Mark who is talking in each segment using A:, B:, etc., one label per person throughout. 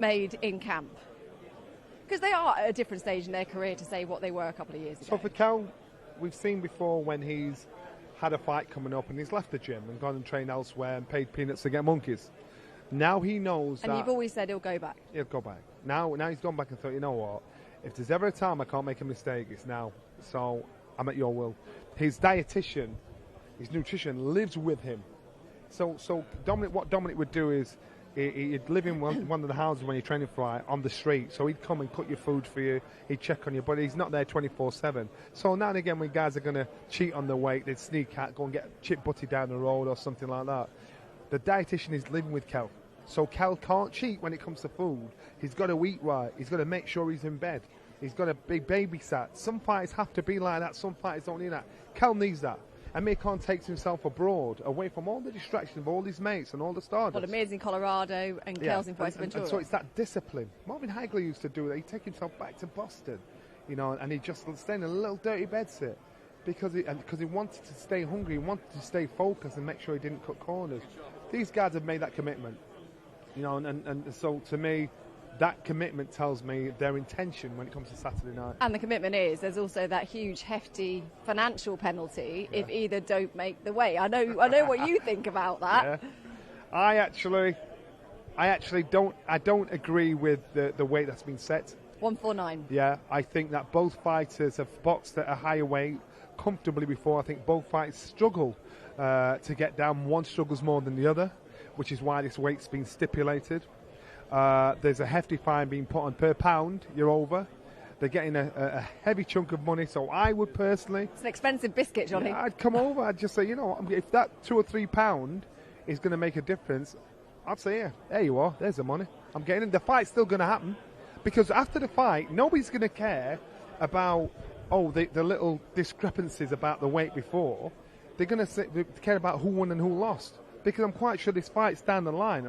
A: made in camp? Because they are at a different stage in their career to say what they were a couple of years ago.
B: So for Kell, we've seen before when he's had a fight coming up and he's left the gym and gone and trained elsewhere and paid peanuts to get monkeys. Now he knows
A: and
B: that...
A: you've always said he'll go back.
B: He'll go back. Now he's gone back and thought, you know what? If there's ever a time I can't make a mistake, it's now. So I'm at your will. His dietitian, his nutrition lives with him. So Dominic, what Dominic would do is he'd live in one of the houses when you're training fly on the street. So he'd come and cook your food for you. He'd check on you, but he's not there 24/7. So now and again, when guys are going to cheat on their weight, they'd sneak out, go and get chip butty down the road or something like that. The dietitian is living with Kell. So Kell can't cheat when it comes to food. He's got to eat right. He's got to make sure he's in bed. He's got to be babysat. Some fighters have to be like that. Some fighters don't need that. Kell needs that. Amir Khan takes himself abroad, away from all the distractions of all his mates and all the stars.
A: Well, Amir's in Colorado and Kell's in Fuerteventura.
B: And so it's that discipline. Marvin Hagler used to do that. He'd take himself back to Boston, and he'd just stay in a little dirty bedsit because he wanted to stay hungry. He wanted to stay focused and make sure he didn't cut corners. These guys have made that commitment. And so to me, that commitment tells me their intention when it comes to Saturday night.
A: And the commitment is there's also that huge, hefty financial penalty if either don't make the weight. I know what you think about that.
B: Yeah. I actually don't agree with the weight that's been set.
A: 149.
B: Yeah, I think that both fighters have boxed at a higher weight comfortably before. I think both fighters struggle to get down. One struggles more than the other, which is why this weight's been stipulated. There's a hefty fine being put on per pound. You're over. They're getting a heavy chunk of money. So I would personally...
A: It's an expensive biscuit, Johnny.
B: Yeah, I'd come over. I'd just say, if that £2 or £3 is going to make a difference, I'd say, yeah, there you are. There's the money. I'm getting in. The fight's still going to happen. Because after the fight, nobody's going to care about, the little discrepancies about the weight before. They're going to care about who won and who lost. Because I'm quite sure this fight's down the line.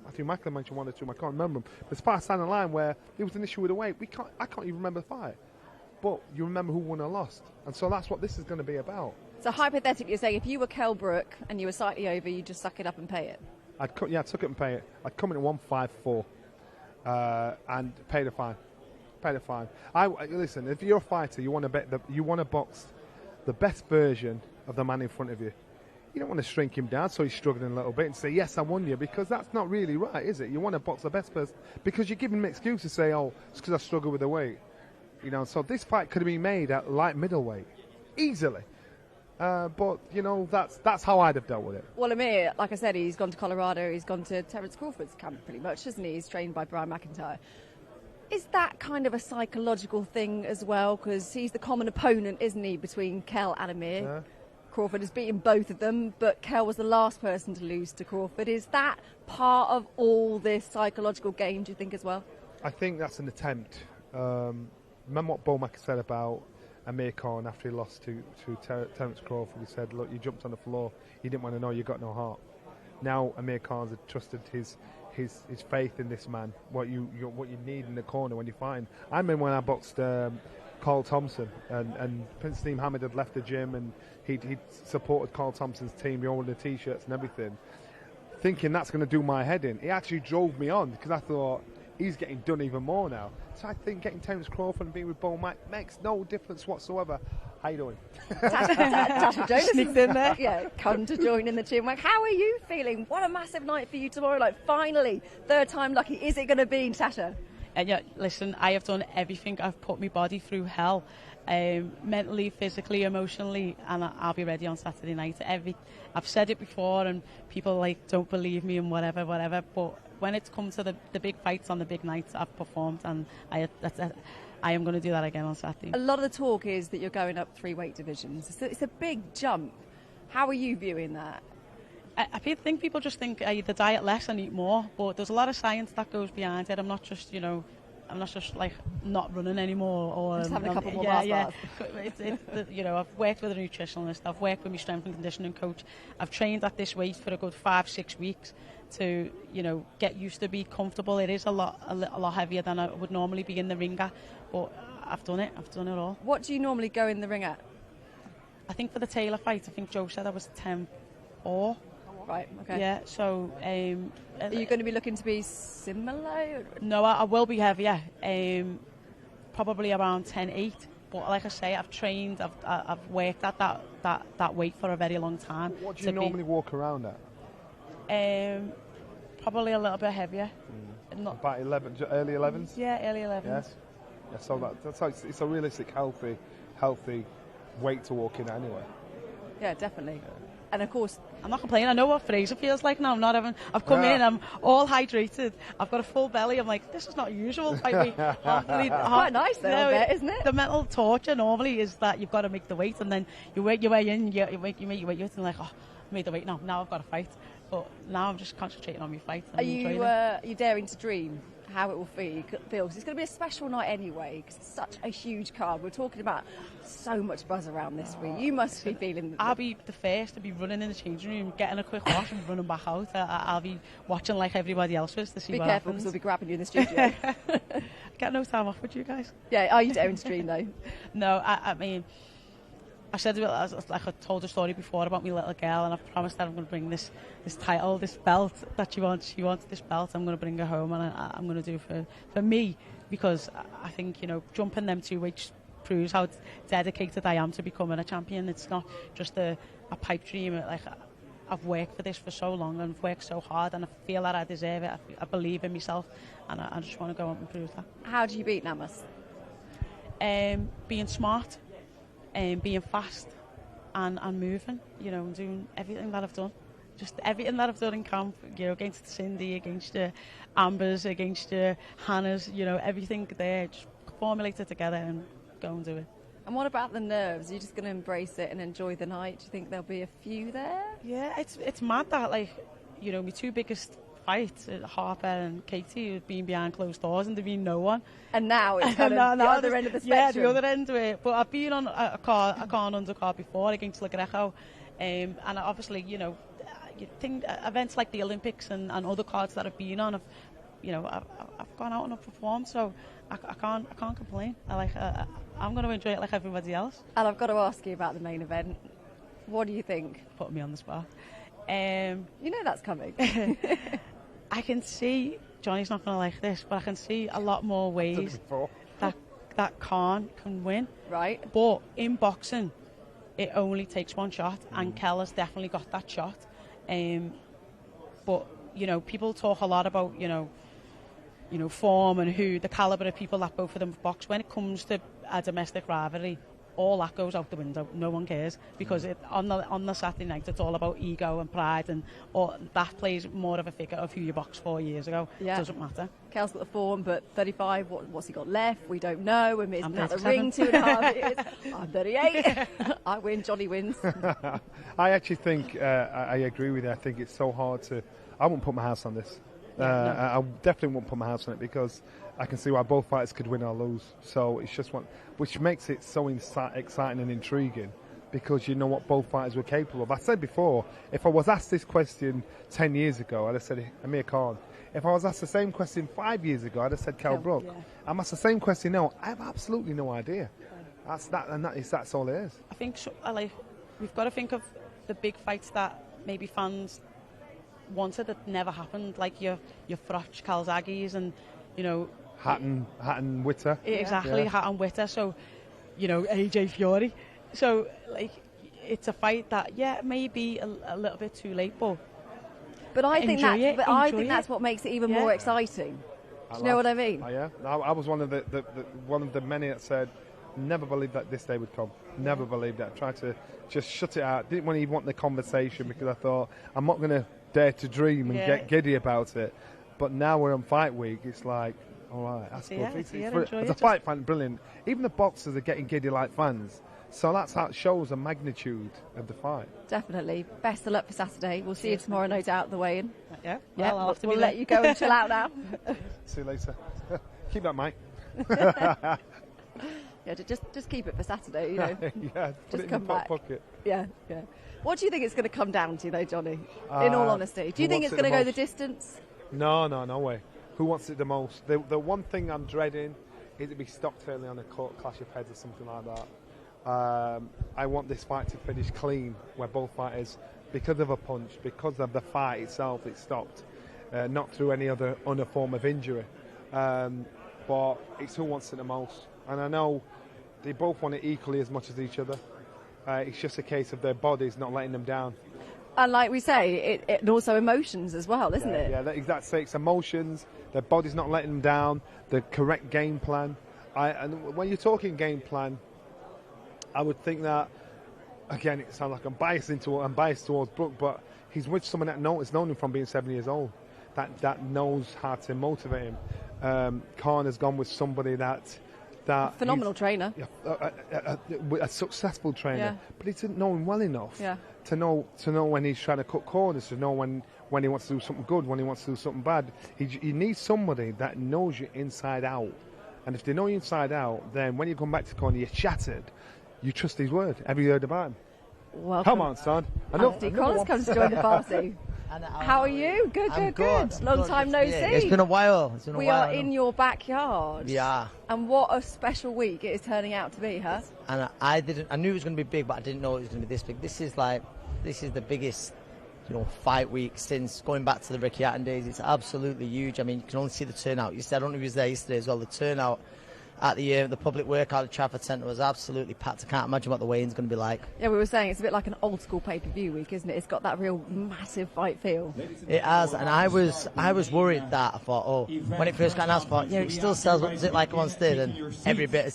B: I think Michael mentioned one or two, I can't remember them. There's fights down the line where there was an issue with the weight. I can't even remember the fight. But you remember who won or lost. And so that's what this is going to be about.
A: So hypothetically, you're saying if you were Kell Brook and you were slightly over, you'd just suck it up and pay it?
B: I'd suck it and pay it. I'd come in at 154 and pay the fine. Listen, if you're a fighter, you want to box the best version of the man in front of you. You don't want to shrink him down so he's struggling a little bit and say, yes, I won you, because that's not really right, is it? You want to box the best person because you're giving him an excuse to say, it's because I struggle with the weight. So this fight could have been made at light middleweight, easily. But, that's how I'd have dealt with it.
A: Well, Amir, like I said, he's gone to Colorado, he's gone to Terence Crawford's camp pretty much, hasn't he? He's trained by Brian McIntyre. Is that kind of a psychological thing as well? Because he's the common opponent, isn't he, between Kell and Amir?
B: Yeah.
A: Crawford has beaten both of them, but Kell was the last person to lose to Crawford. Is that part of all this psychological game, do you think, as well?
B: I think that's an attempt. Remember what Bomac said about Amir Khan after he lost to Terence Crawford? He said, look, you jumped on the floor. You didn't want to know you got no heart. Now Amir Khan's trusted his faith in this man, what you need in the corner when you find. I remember when I boxed Carl Thompson and Prince Naseem Hamed had left the gym and he'd supported Carl Thompson's team, he owned the T-shirts and everything, thinking that's going to do my head in. He actually drove me on because I thought he's getting done even more now. So I think getting Terence Crawford and being with Bo Mack makes no difference whatsoever. How you doing?
A: Tasha Jonas is in there. Yeah, come to join in the gym. How are you feeling? What a massive night for you tomorrow. Finally, third time lucky. Is it going to be, Tasha?
C: And yeah, listen, I have done everything. I've put my body through hell, mentally, physically, emotionally, and I'll be ready on Saturday night. I've said it before, and people don't believe me and whatever. But when it's come to the big fights on the big nights, I've performed, and I am going to do that again on Saturday.
A: A lot of the talk is that you're going up 3 weight divisions. It's a big jump. How are you viewing that?
C: I think people just think I either diet less and eat more, but there's a lot of science that goes behind it. I'm not just not running anymore, or
A: just having a couple more bars.
C: I've worked with a nutritionist, I've worked with my strength and conditioning coach, I've trained at this weight for a good 5-6 weeks to get used to be comfortable. It is a lot heavier than I would normally be in the ring at, but I've done it all.
A: What do you normally go in the ring at?
C: I think for the Taylor fight, I think Joe said I was 10-4.
A: Right, okay.
C: Yeah, so...
A: Are you going to be looking to be similar?
C: No, I will be heavier. Probably around 10.8. But like I say, I've trained, I've worked at that weight for a very long time.
B: What do you normally walk around at?
C: Probably a little bit heavier. Not
B: about 11, early 11s?
C: Yeah, early 11s.
B: Yes. Yeah, so it's a realistic, healthy weight to walk in anyway.
A: Yeah, definitely. And of course,
C: I'm not complaining. I know what Fraser feels like now. I've come in, I'm all hydrated. I've got a full belly. I'm like, this is not usual. Quite
A: nice though, I bet, isn't it?
C: The mental torture normally is that you've got to make the weight, and then you weigh in, you make your weight, and like, oh, I made the weight now. Now I've got to fight. But now I'm just concentrating on my fight. And
A: are you daring to dream how it will feel? Because it's going to be a special night anyway, because it's such a huge card. We're talking about so much buzz around this week. You must be feeling...
C: I'll be the first to be running in the changing room, getting a quick wash and running back out. I'll be watching like everybody else is to see what
A: happens. Be careful, because we'll be grabbing you in the studio.
C: Get no time off with you guys.
A: Yeah, are you daring to dream though?
C: No, I mean... I said, like I told a story before about my little girl, and I promised that I'm going to bring this title, this belt that she wants. She wants this belt. I'm going to bring her home, and I'm going to do it for me, because I think, jumping them 2 weights proves how dedicated I am to becoming a champion. It's not just a pipe dream. Like, I've worked for this for so long, and I've worked so hard, and I feel that I deserve it. I believe in myself, and I just want to go out and prove that.
A: How do you beat Namas?
C: Being smart. Being fast and moving, and doing everything that I've done. Just everything that I've done in camp, against Cindy, against Ambers, against Hannah's, everything there, just formulate it together and go and do it.
A: And what about the nerves? Are you just going to embrace it and enjoy the night? Do you think there'll be a few there?
C: Yeah, it's mad that, my 2 biggest fights, Harper and Katie, have been behind closed doors and there've been no one.
A: And now it's kind of the other end of the spectrum.
C: Yeah, the other end of it. But I've been on a undercard before against Le Greco, and obviously, you think events like the Olympics and other cards that I've been on, I've gone out and I've performed, so I can't complain. I'm going to enjoy it like everybody else.
A: And I've got to ask you about the main event. What do you think?
C: Put me on the spot.
A: That's coming.
C: I can see, Johnny's not going to like this, but I can see a lot more ways that Khan can win.
A: Right.
C: But in boxing, it only takes one shot, and Kell has definitely got that shot. But, people talk a lot about, form and the calibre of people that both of them box. When it comes to a domestic rivalry, all that goes out the window. No one cares, because on the Saturday night it's all about ego and pride, and that plays more of a figure of who you boxed 4 years ago. Yeah. It doesn't matter.
A: Kell's got the form, but 35. What's he got left? We don't know. Amir's been at the ring 2.5 years. I'm 38. I win. Johnny wins.
B: I actually think I agree with you. I think it's so hard to. I wouldn't put my house on this. I definitely won't put my house on it, because I can see why both fighters could win or lose. So it's just one, which makes it so exciting and intriguing, because you know what both fighters were capable of. I said before, if I was asked this question 10 years ago, I'd have said Amir Khan. If I was asked the same question 5 years ago, I'd have said Kell Brook. Yeah. I'm asked the same question now. I have absolutely no idea. That's all it is.
C: I think we've got to think of the big fights that maybe fans wanted that never happened, like your Froch Calzagis and
B: Hatton Witter.
C: Exactly, yeah. Hatton Witter. So AJ Fury. So it's a fight that maybe a little bit too late, but
A: I think that's what makes it even more exciting. Do you know what I mean?
B: Yeah, I was one of the many that said, never believed that this day would come. Never believed that. Tried to just shut it out. Didn't even want the conversation, because I thought I'm not going to dare to dream and get giddy about it. But now we're on fight week, it's like, all right, that's good. As a fight fan, brilliant. Even the boxers are getting giddy like fans. So that's how it shows the magnitude of the fight.
A: Definitely. Best of luck for Saturday. We'll see you tomorrow, no doubt, the weigh-in.
C: Yeah. Well,
A: we'll let you go and chill out now.
B: See you later. Keep that mic.
A: Yeah, just keep it for Saturday,
B: Yeah,
A: just
B: come back. Pocket.
A: Yeah. What do you think it's going to come down to, though, Johnny? In all honesty, do you think it's going to go the distance?
B: No way. Who wants it the most? The one thing I'm dreading is to be stopped early on a clash of heads or something like that. I want this fight to finish clean, where both fighters because of a punch, because of the fight itself, it stopped. Not through any other form of injury. But it's who wants it the most. And I know they both want it equally as much as each other. It's just a case of their bodies not letting them down.
A: And like we say, it also emotions as well, isn't it?
B: Yeah, exactly. It's emotions, their body's not letting them down, the correct game plan. And when you're talking game plan, I would think that, again, it sounds like I'm biased towards Brook, but he's with someone that has known him from being 7 years old, that knows how to motivate him. Khan has gone with somebody that
A: phenomenal trainer,
B: a successful trainer,
A: yeah.
B: but he didn't know him well enough
A: yeah.
B: to know when he's trying to cut corners, to know when he wants to do something good, when he wants to do something bad. He needs somebody that knows you inside out, and if they know you inside out, then when you come back to the corner, you're shattered. You trust his word, every word about him.
A: Welcome.
B: Come on, son.
A: Anthony Collins comes to join the party. How are you? Good. Long time no see.
D: It's been a while.
A: We are in your backyard.
D: Yeah.
A: And what a special week it is turning out to be, huh?
D: And I knew it was going to be big, but I didn't know it was going to be this big. This is the biggest, fight week since going back to the Ricky Hatton days. It's absolutely huge. I mean, you can only see the turnout. You said, I don't know if he was there yesterday as well. The turnout at the public workout at Trafford Centre was absolutely packed. I can't imagine what the weigh-in's going to be like.
A: Yeah, we were saying it's a bit like an old school pay-per-view week, isn't it? It's got that real massive fight feel.
D: It has, and I was worried that I thought, when it first got announced, I thought, it still sells. What does it like it once did? And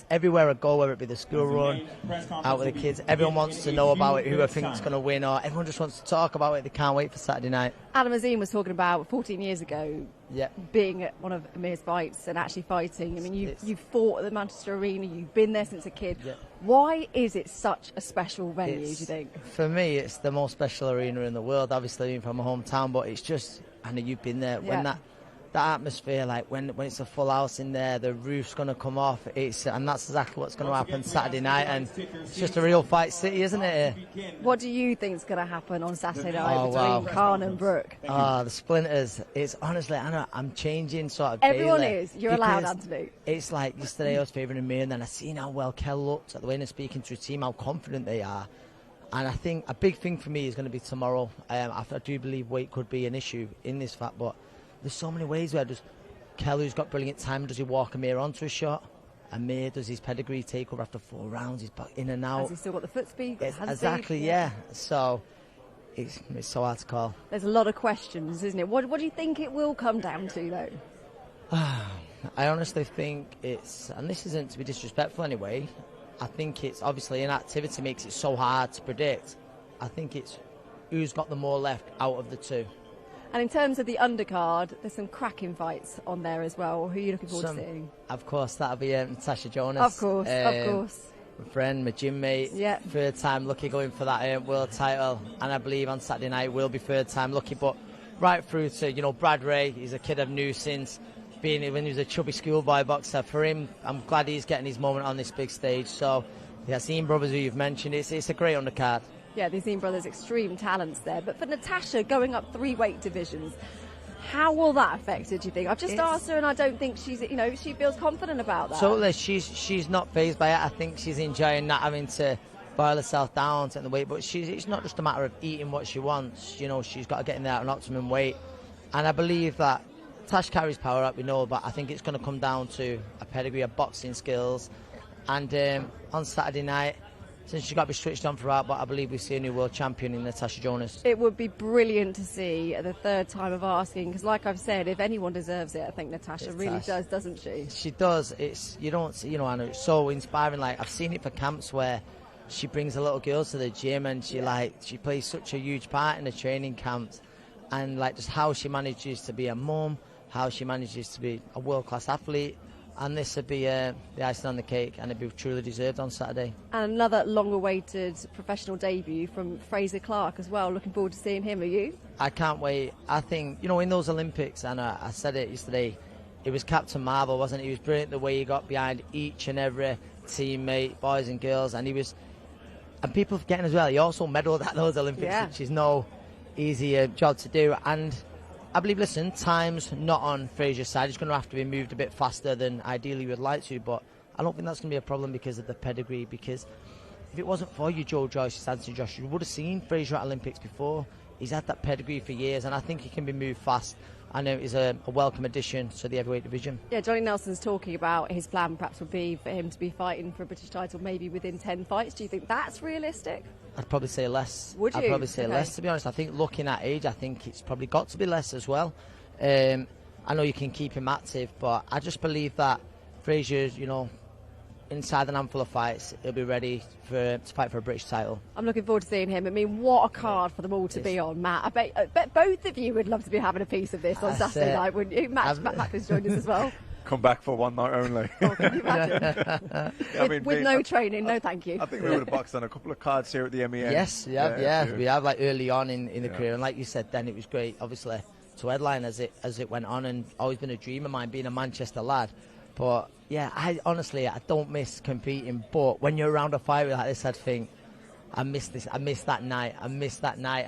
D: everywhere I go, whether it be the school run, out with the kids, everyone wants to know about it, who I think is going to win, or everyone just wants to talk about it. They can't wait for Saturday night.
A: Adam Azim was talking about 14 years ago,
D: yeah,
A: being at one of Amir's fights and actually fighting. I mean, you've fought at the Manchester Arena, you've been there since a kid.
D: Yeah.
A: Why is it such a special venue, do you think?
D: For me, it's the most special arena in the world, obviously being from my hometown, but it's just, I know you've been there, when that atmosphere, like when it's a full house in there, the roof's going to come off, and that's exactly what's going to happen Saturday night, and it's just a real fight city, isn't it?
A: What do you think is going to happen on Saturday night between Khan and Brook?
D: The splinters. It's honestly, I know, I'm changing sort of
A: Everyone
D: daily,
A: is. You're allowed, Anthony.
D: It's like yesterday I was favouring Amir, and then I seen how well Kell looked at the way they're speaking to a team, how confident they are. And I think a big thing for me is going to be tomorrow. I do believe weight could be an issue in this fight, but there's so many ways where Kell, who's got brilliant time, does he walk Amir onto a shot? Amir does his pedigree takeover after 4 rounds. He's back in and out.
A: Has he still got the foot speed?
D: Exactly, yeah. So it's so hard to call.
A: There's a lot of questions, isn't it? What do you think it will come down to, though?
D: I honestly think it's, and this isn't to be disrespectful anyway, I think it's obviously inactivity makes it so hard to predict. I think it's who's got the more left out of the two.
A: And in terms of the undercard, there's some cracking fights on there as well. Who are you looking forward to seeing?
D: Of course, that'll be Natasha Jonas.
A: Of course.
D: My friend, my gym mate.
A: Yeah.
D: Third time lucky going for that world title. And I believe on Saturday night will be third time lucky. But right through to, Brad Ray, he's a kid I've knew since being when he was a chubby schoolboy boxer. For him, I'm glad he's getting his moment on this big stage. So, the Azim brothers who you've mentioned, it's a great undercard. Yeah,
A: the Azim brothers, extreme talents there. But for Natasha, going up 3 weight divisions, how will that affect her, do you think? I've just asked her, and I don't think she's, she feels confident about that.
D: Totally, she's not fazed by it. I think she's enjoying not having to boil herself down to the weight. But it's not just a matter of eating what she wants. She's got to get in there at an optimum weight. And I believe that Tash carries power up, we know, but I think it's going to come down to a pedigree of boxing skills. And on Saturday night, since she's got to be switched on throughout, but I believe we see a new world champion in Natasha Jonas. It would be brilliant to see the third time of asking, because like I've said, if anyone deserves it, I think Natasha really does, doesn't she? She does. You don't see, Anna, it's so inspiring. Like, I've seen it for camps where she brings the little girls to the gym and she plays such a huge part in the training camps, and just how she manages to be a mum, how she manages to be a world-class athlete. And this would be the icing on the cake, and it'd be truly deserved on Saturday. And another long-awaited professional debut from Fraser Clark as well. Looking forward to seeing him. Are you? I can't wait. I think, in those Olympics, and I said it yesterday, it was Captain Marvel, wasn't it? He was brilliant the way he got behind each and every teammate, boys and girls, and people forgetting as well, he also medalled at those Olympics, which is no easy job to do. And I believe, time's not on Fraser's side. It's going to have to be moved a bit faster than ideally we'd like to, but I don't think that's going to be a problem because of the pedigree, because if it wasn't for you, Joe Joyce, Anthony Joshua, you would have seen Frazier at Olympics before. He's had that pedigree for years, and I think he can be moved fast. I know he's a welcome addition to the heavyweight division.
A: Yeah, Johnny Nelson's talking about his plan perhaps would be for him to be fighting for a British title maybe within 10 fights. Do you think that's realistic?
D: I'd probably say less.
A: Would you?
D: I'd probably say less, to be honest. I think looking at age, I think it's probably got to be less as well. I know you can keep him active, but I just believe that Frazier's, inside an handful of fights, he'll be ready to fight for a British title. I'm
A: looking forward to seeing him. I mean, what a card for them all to be on, Matt. I bet both of you would love to be having a piece of this on Saturday night, wouldn't you? Matt Macklins joined us as well.
E: Come back for one night only.
A: Oh, can you imagine? With no training, no thank you.
E: I think we would have boxed on a couple of cards here at the MEN.
D: Yes, we have like early on in the career, and like you said, then it was great, obviously, to headline as it went on, and always been a dream of mine being a Manchester lad. But yeah, I don't miss competing. But when you're around a fight like this, I'd think, I miss this. I miss that night. And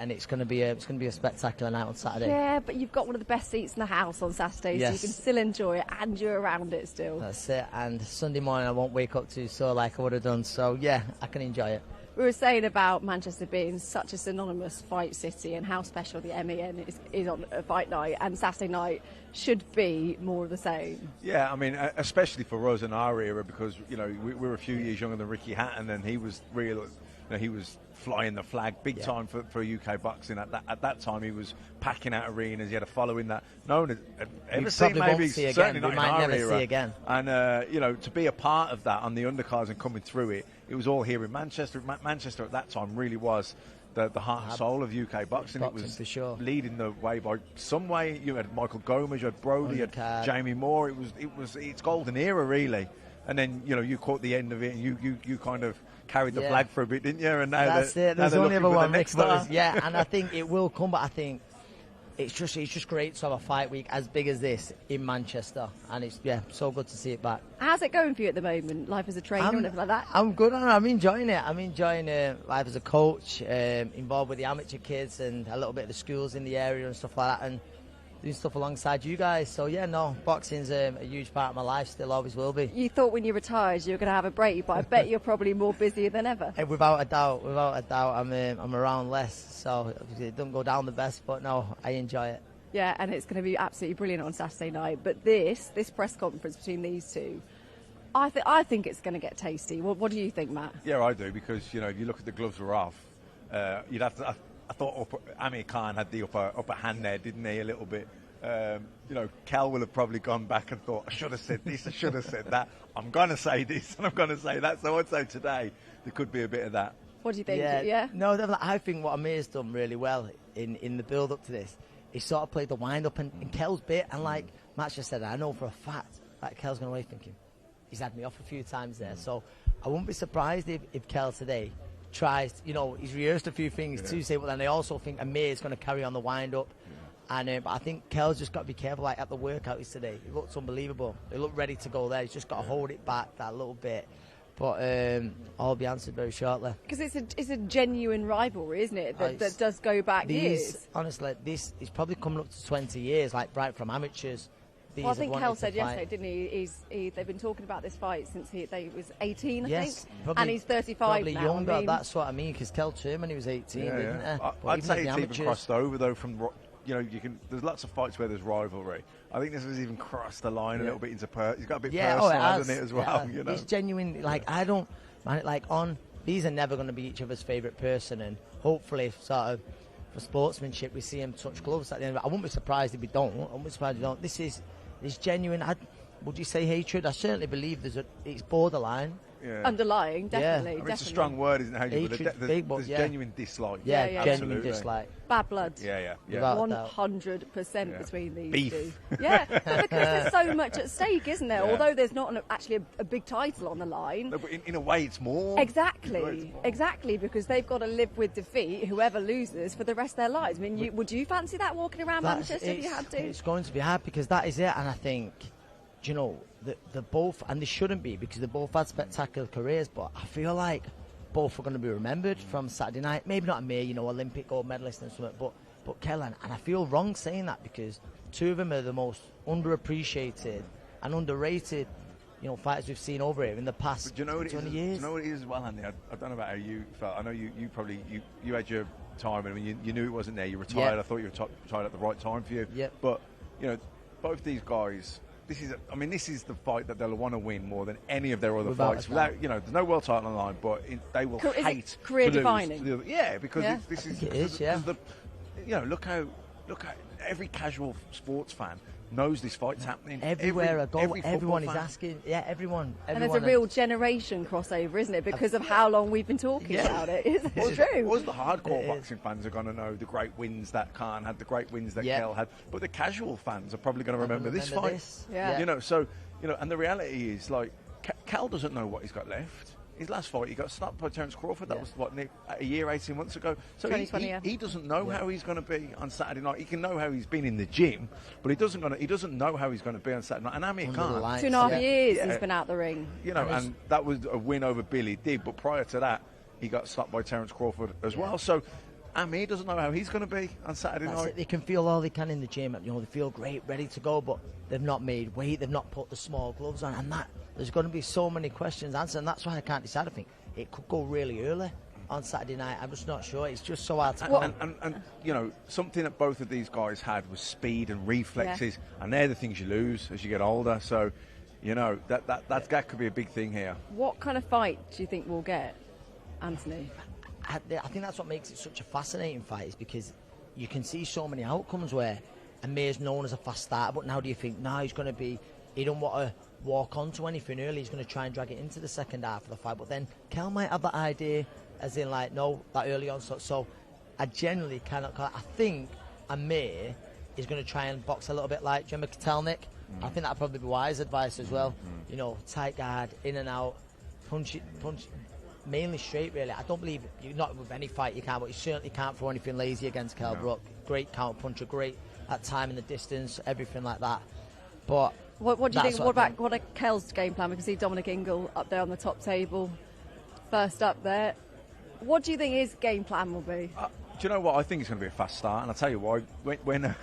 D: it's going to be a spectacular night on Saturday.
A: Yeah, but you've got one of the best seats in the house on Saturday, so you can still enjoy it, and you're around it still.
D: That's it. And Sunday morning, I won't wake up too sore like I would have done. So yeah, I can enjoy it.
A: We were saying about Manchester being such a synonymous fight city and how special the MEN is on a fight night, and Saturday night should be more of the same.
E: Yeah, I mean, especially for us in our era, because we were a few years younger than Ricky Hatton, and he was real. He was flying the flag big time for UK boxing. At that time, he was packing out arenas. He had a following that no one had ever seen, maybe certainly not in our era.
D: See again.
E: And to be a part of that on the undercards and coming through it, it was all here in Manchester. Manchester at that time really was the heart and soul of UK boxing. It was
D: for sure.
E: Leading the way by some way. You had Michael Gomez, you had Brody, you had Jamie Moore. It was its golden era really. And then you caught the end of it, and you kind of carried the flag for a bit, didn't you? And now
D: that's it. There's only ever one next to. Yeah, and I think it will come, but I think it's just great to have a fight week as big as this in Manchester, and it's so good to see it back.
A: How's it going for you at the moment? Life as a trainer and everything like that?
D: I'm good. I'm enjoying it. I'm enjoying life as a coach, involved with the amateur kids and a little bit of the schools in the area and stuff like that, and doing stuff alongside you guys. So boxing's a huge part of my life, still always will be.
A: You thought when you retired you were going to have a break, but I bet you're probably more busy than ever.
D: Without a doubt, I'm around less, so it doesn't go down the best, but no, I enjoy it.
A: Yeah, and it's going to be absolutely brilliant on Saturday night. But this press conference between these two, I think it's going to get tasty. What do you think, Matt?
E: Yeah, I do, because you look at the gloves were off. You'd have to. I thought Amir Khan had the upper hand there, didn't he, a little bit. Kell will have probably gone back and thought, I should have said this, I should have said that. I'm going to say this and I'm going to say that. So I'd say today there could be a bit of that.
A: What do you think? Yeah?
D: No, I think what Amir's done really well in the build-up to this, he sort of played the wind-up and Kell's bit. And like Matt just said, I know for a fact that Kell's going away thinking, he's had me off a few times there. So I wouldn't be surprised if Kell today tries, he's rehearsed a few things to say, but then they also think Amir is going to carry on the wind-up. And but I think Kell's just got to be careful. Like at the workout today, he looked unbelievable. He looked ready to go there. He's just got to hold it back that little bit. But all will be answered very shortly.
A: Because it's a genuine rivalry, isn't it? That does go back years.
D: Honestly, this is probably coming up to 20 years, like right from amateurs.
A: Well, I think Kell said yesterday, didn't he? They've been talking about this fight since he was 18, I think.
D: Probably,
A: and he's 35
D: probably
A: now.
D: Younger, that's what I mean, because Kell turned when he was 18, didn't he?
E: I'd say it's even crossed over, though, from... there's lots of fights where there's rivalry. I think this has even crossed the line a little bit into he's got a bit personal, hasn't it, as well?
D: It's genuine. These are never going to be each other's favourite person, and hopefully, sort of, for sportsmanship, we see him touch gloves at the end of it. I wouldn't be surprised if we don't. This is genuine. Would you say hatred? I certainly believe it's borderline.
A: Yeah. Underlying, definitely.
E: It's a strong word, isn't it? There's genuine dislike.
D: Genuine dislike.
A: Bad blood.
E: Yeah.
A: 100% between these
E: Beef.
A: two. Yeah, because there's so much at stake, isn't there? Although there's not actually a big title on the line.
E: No, but in a way, it's more.
A: Exactly, because they've got to live with defeat, whoever loses, for the rest of their lives. I mean, would you fancy that walking around Manchester if you had to?
D: It's going to be hard, because that is it, and I think, they're both, and they shouldn't be, because they both had spectacular careers, but I feel like both are going to be remembered from Saturday night. Maybe not Amir, Olympic gold medalist and something, but Kell, and I feel wrong saying that, because two of them are the most underappreciated and underrated fighters we've seen over here in the past 20 years.
E: Do you know what it is as well, Andy? I don't know about how you felt. I know you probably you had your time, and you knew it wasn't there. You retired.
D: Yep.
E: I thought you retired at the right time for you.
D: Yep.
E: But both these guys. This is the fight that they'll want to win more than any of their other fights. Without, there's no world title on the line, but they will hate
A: career
E: to
A: defining.
E: lose. Yeah, because this is.
D: It is. Yeah.
E: Look how every casual sports fan knows this fight's happening.
D: Everywhere I go, everyone is asking. Yeah, everyone.
A: And there's a real generation crossover, isn't it? Because of how long we've been talking about it. It's true.
E: Us, the hardcore boxing fans, are going to know the great wins that Khan had, the great wins that Kell had. But the casual fans are probably going to remember this fight.
A: Yeah.
E: And the reality is, like, Kell doesn't know what he's got left. His last fight, he got stopped by Terence Crawford. That was, a year, 18 months ago. So he doesn't know how he's going to be on Saturday night. He can know how he's been in the gym, but he doesn't know how he's going to be on Saturday night. And Amir Khan,
A: 2.5 years he's been out the ring.
E: And that was a win over Billy Dib. But prior to that, he got stopped by Terence Crawford as well. So Amir doesn't know how he's going to be on Saturday night.
D: They can feel all they can in the gym. They feel great, ready to go, but they've not made weight. They've not put the small gloves on, and there's going to be so many questions answered, and that's why I can't decide. I think it could go really early on Saturday night. I'm just not sure. It's just so hard to call.
E: And something that both of these guys had was speed and reflexes, and they're the things you lose as you get older. So, that could be a big thing here.
A: What kind of fight do you think we'll get, Anthony?
D: I think that's what makes it such a fascinating fight, is because you can see so many outcomes where Amir's known as a fast starter, but now do you think, he's going to be, he don't want to walk onto anything early, he's going to try and drag it into the second half of the fight, but then Kell might have that idea, as in that early on, so I generally cannot call it. I think Amir is going to try and box a little bit like Jemma Kotelnik. I think that'd probably be wise advice as well. Tight guard, in and out, punch, mainly straight, really. I don't believe not with any fight you can, but you certainly can't throw anything lazy against Kell Brook. Great counter puncher, great at time in the distance, everything like that. But
A: what do you think? What are Kell's game plan? We can see Dominic Ingle up there on the top table, first up there. What do you think his game plan will be?
E: Do you know what? I think it's going to be a fast start, and I'll tell you why. When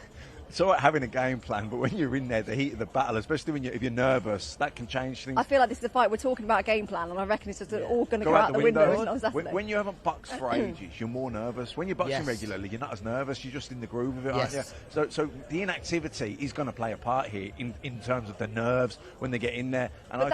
E: it's all right having a game plan, but when you're in there, the heat of the battle, especially if you're nervous, that can change things.
A: I feel like this is a fight we're talking about a game plan, and I reckon it's just all going to go out the window on Saturday.
E: When you haven't boxed for ages, you're more nervous. When you're boxing regularly, you're not as nervous. You're just in the groove of it, aren't you? So the inactivity is going to play a part here in terms of the nerves when they get in there. And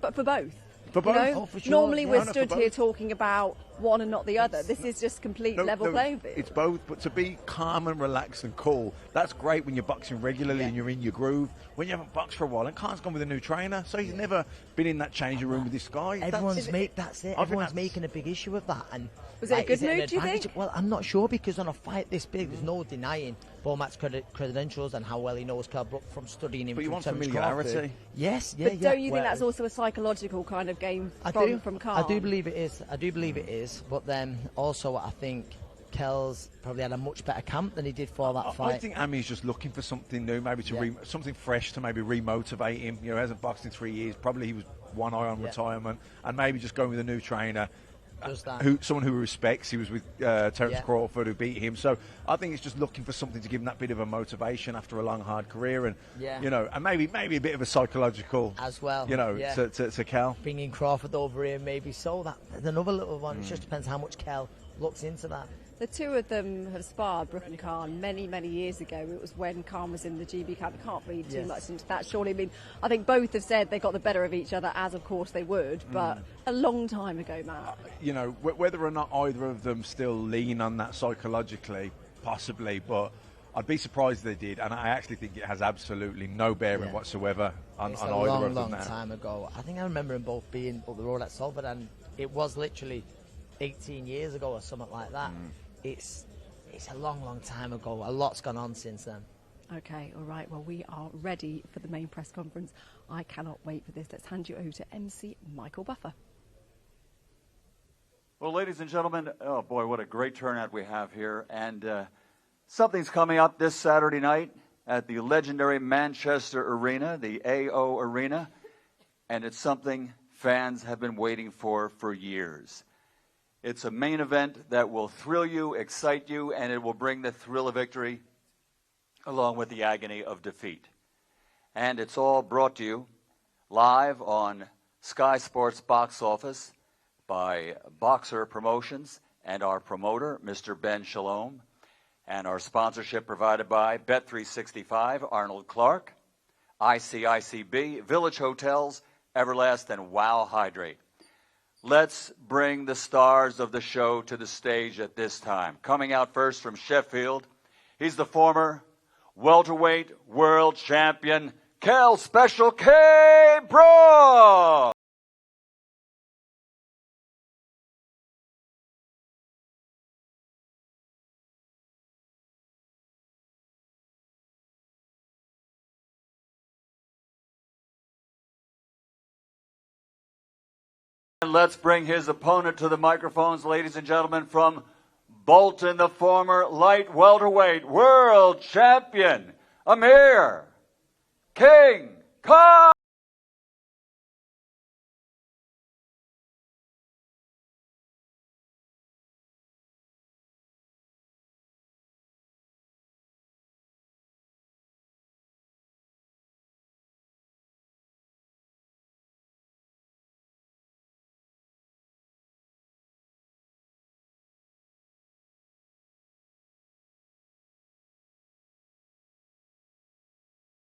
A: But for both.
E: For both.
D: For sure.
A: Normally we're stood here talking about one and not the other. This is just complete level playing field.
E: It's both, but to be calm and relaxed and cool, that's great when you're boxing regularly and you're in your groove. When you haven't boxed for a while, and Khan's gone with a new trainer, so he's never been in that changing room with this guy.
D: Everyone's making a big issue of that. And
A: was it a good move, do you think?
D: Well, I'm not sure, because on a fight this big, there's no denying Bomat's credentials and how well he knows Kell Brook from studying him.
E: But you want
D: Terence
E: familiarity.
D: Crawford. Yes,
A: But don't you think that's also a psychological kind of game from Khan?
D: I do believe it is. But then also I think Kell's probably had a much better camp than he did for that fight.
E: I think Amir's just looking for something new, maybe something fresh to maybe re-motivate him. He hasn't boxed in 3 years. Probably he was one eye on retirement, and maybe just going with a new trainer. Someone who respects. He was with Terence Crawford, who beat him. So I think he's just looking for something to give him that bit of a motivation after a long, hard career, and and maybe a bit of a psychological
D: as well.
E: To Kell,
D: bringing Crawford over here, maybe so. That's another little one. It just depends how much Kell looks into that.
A: The two of them have sparred, Brook and Khan, many, many years ago. It was when Khan was in the GB camp. I can't read too much into that, surely. I mean, I think both have said they got the better of each other, as of course they would, but a long time ago, Matt.
E: Whether or not either of them still lean on that psychologically, possibly, but I'd be surprised if they did, and I actually think it has absolutely no bearing whatsoever on either of them.
D: It's a long time ago. I think I remember them both being up the road at Salford, and it was literally 18 years ago or something like that. It's a long time ago. A lot's gone on since then.
A: Okay, all right. Well, we are ready for the main press conference. I cannot wait for this. Let's hand you over to MC Michael Buffer.
F: Well, ladies and gentlemen, oh boy, what a great turnout we have here. And something's coming up this Saturday night at the legendary Manchester Arena, the AO Arena. And it's something fans have been waiting for years. It's a main event that will thrill you, excite you, and it will bring the thrill of victory along with the agony of defeat. And it's all brought to you live on Sky Sports Box Office by Boxer Promotions and our promoter, Mr. Ben Shalom, and our sponsorship provided by Bet365, Arnold Clark, ICICB, Village Hotels, Everlast, and Wow Hydrate. Let's bring the stars of the show to the stage at this time. Coming out first from Sheffield, he's the former welterweight world champion, Kell Special K. Brook. And let's bring his opponent to the microphones, ladies and gentlemen, from Bolton, the former light welterweight world champion, Amir King Khan.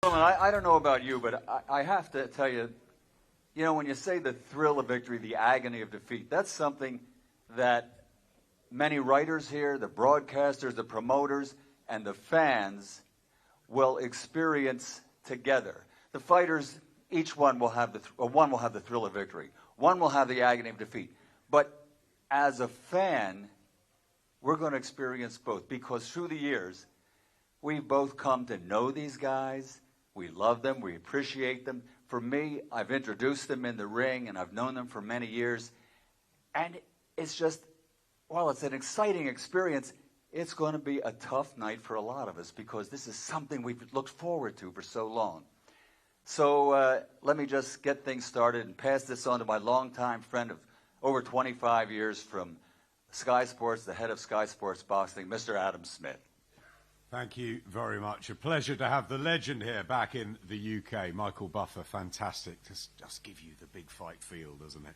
F: I don't know about you, but I have to tell you, when you say the thrill of victory, the agony of defeat, that's something that many writers here, the broadcasters, the promoters, and the fans will experience together. The fighters, each one will have the thrill of victory. One will have the agony of defeat. But as a fan, we're going to experience both, because through the years, we've both come to know these guys. We love them. We appreciate them. For me, I've introduced them in the ring, and I've known them for many years. And it's just, while it's an exciting experience, it's going to be a tough night for a lot of us, because this is something we've looked forward to for so long. So let me just get things started and pass this on to my longtime friend of over 25 years from Sky Sports, the head of Sky Sports Boxing, Mr. Adam Smith.
G: Thank you very much. A pleasure to have the legend here back in the UK. Michael Buffer, fantastic. Just give you the big fight feel, doesn't it?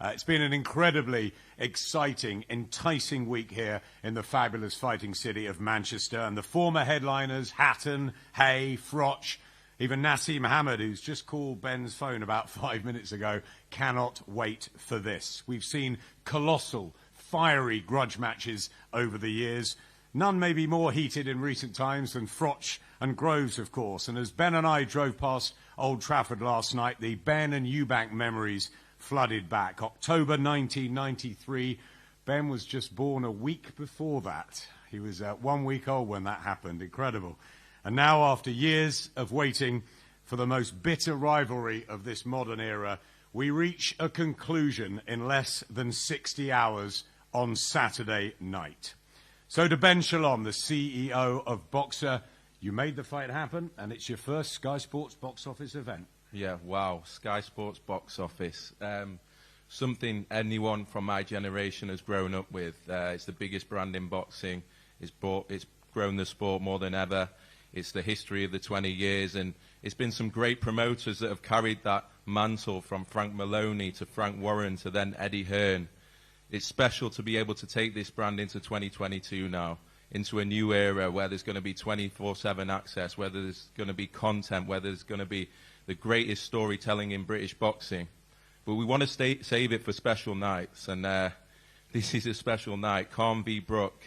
G: It's been an incredibly exciting, enticing week here in the fabulous fighting city of Manchester. And the former headliners, Hatton, Hay, Froch, even Nassim Hamad, who's just called Ben's phone about 5 minutes ago, cannot wait for this. We've seen colossal, fiery grudge matches over the years. None may be more heated in recent times than Froch and Groves, of course. And as Ben and I drove past Old Trafford last night, the Ben and Eubank memories flooded back. October 1993, Ben was just born a week before that. He was 1 week old when that happened. Incredible. And now, after years of waiting for the most bitter rivalry of this modern era, we reach a conclusion in less than 60 hours on Saturday night. So to Ben Shalom, the CEO of Boxer, you made the fight happen, and it's your first Sky Sports box office event.
H: Yeah, wow, Sky Sports box office. Something anyone from my generation has grown up with. It's the biggest brand in boxing. It's grown the sport more than ever. It's the history of the 20 years, and it's been some great promoters that have carried that mantle, from Frank Maloney to Frank Warren to then Eddie Hearn. It's special to be able to take this brand into 2022 now, into a new era where there's going to be 24/7 access, where there's going to be content, where there's going to be the greatest storytelling in British boxing. But we want to save it for special nights, and this is a special night. Khan v. Brook.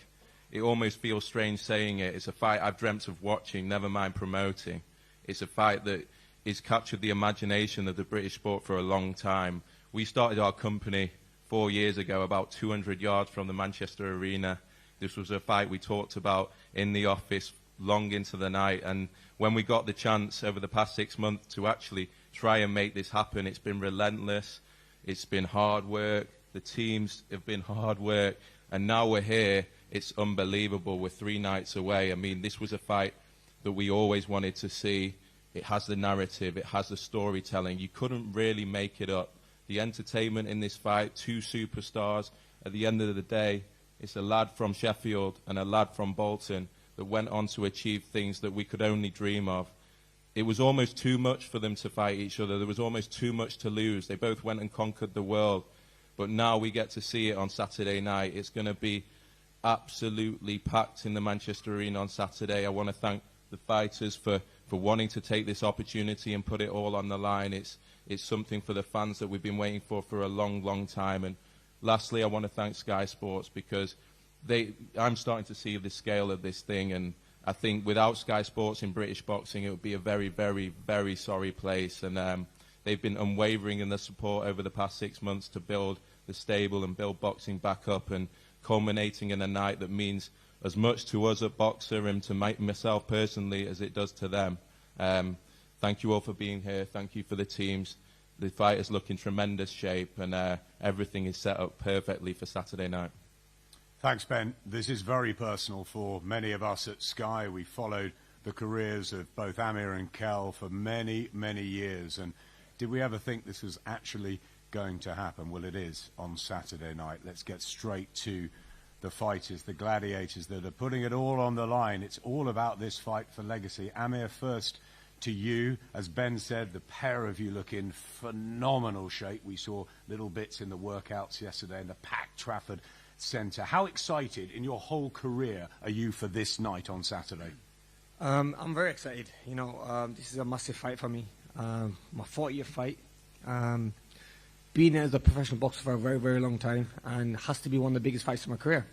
H: It almost feels strange saying it. It's a fight I've dreamt of watching, never mind promoting. It's a fight that has captured the imagination of the British sport for a long time. We started our company 4 years ago, about 200 yards from the Manchester Arena. This was a fight we talked about in the office long into the night, and when we got the chance over the past 6 months to actually try and make this happen, it's been relentless, it's been hard work, the teams have been hard work, and now we're here. It's unbelievable. We're 3 nights away. I mean, this was a fight that we always wanted to see. It has the narrative, it has the storytelling. You couldn't really make it up. The entertainment in this fight, 2 superstars. At the end of the day, it's a lad from Sheffield and a lad from Bolton that went on to achieve things that we could only dream of. it was almost too much for them to fight each other. There was almost too much to lose. They both went and conquered the world. But now we get to see it on Saturday night. It's going to be absolutely packed in the Manchester Arena on Saturday. I want to thank the fighters for wanting to take this opportunity and put it all on the line. It's something for the fans that we've been waiting for a long, long time. And lastly, I want to thank Sky Sports, because I'm starting to see the scale of this thing, and I think without Sky Sports in British boxing, it would be a very, very, very sorry place. And they've been unwavering in their support over the past 6 months to build the stable and build boxing back up, and culminating in a night that means as much to us at Boxer and to myself personally as it does to them. Thank you all for being here. Thank you for the teams. The fighters look in tremendous shape, and everything is set up perfectly for Saturday night.
G: Thanks, Ben. This is very personal for many of us at Sky. We followed the careers of both Amir and Kell for many, many years. And did we ever think this was actually going to happen? Well, it is on Saturday night. Let's get straight to the fighters, the gladiators that are putting it all on the line. It's all about this fight for legacy. Amir, first to you. As Ben said, the pair of you look in phenomenal shape. We saw little bits in the workouts yesterday in the packed Trafford Centre. How excited in your whole career are you for this night on Saturday?
I: I'm very excited. You know, this is a massive fight for me. My 40th fight. Being as a professional boxer for a very, very long time, and has to be one of the biggest fights of my career.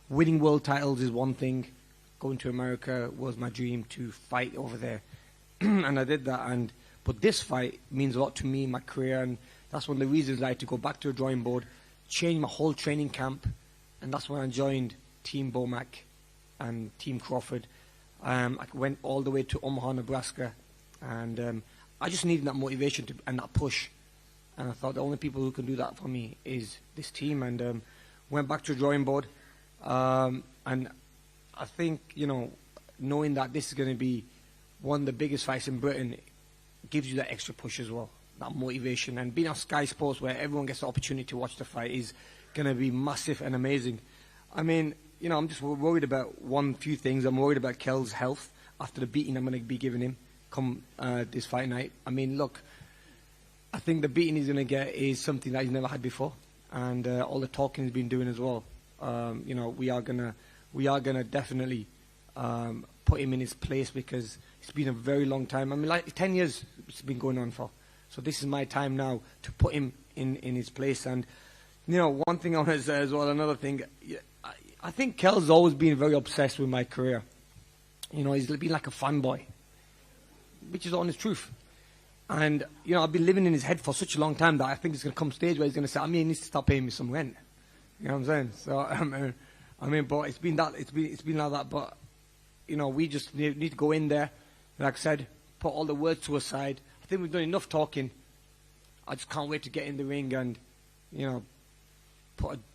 I: Winning world titles is one thing. Going to America was my dream, to fight over there. And I did that. But this fight means a lot to me in my career, and that's one of the reasons I had to go back to the drawing board, change my whole training camp, and that's when I joined Team Bomac and Team Crawford. I went all the way to Omaha, Nebraska, and I just needed that motivation and that push. And I thought the only people who can do that for me is this team, and went back to the drawing board. And I think, you know, knowing that this is going to be one of the biggest fights in Britain gives you that extra push as well, that motivation. And being on Sky Sports, where everyone gets the opportunity to watch the fight, is going to be massive and amazing. I mean, you know, I'm just worried about few things. I'm worried about Kell's health after the beating I'm going to be giving him come this fight night. I mean, look, I think the beating he's going to get is something that he's never had before, and all the talking he's been doing as well. You know, we are gonna definitely put him in his place, because it's been a very long time. I mean, like 10 years it's been going on for. So this is my time now to put him in his place. And you know, one thing I want to say as well, another thing, I think Kell's always been very obsessed with my career. You know, he's been like a fanboy, which is the honest truth. And, you know, I've been living in his head for such a long time that I think it's going to come a stage where he's going to say, I mean, he needs to stop paying me some rent. You know what I'm saying? So, I mean, but it's been like that. But, you know, we just need to go in there, like I said, put all the words to a side. I think we've done enough talking. I just can't wait to get in the ring and, you know,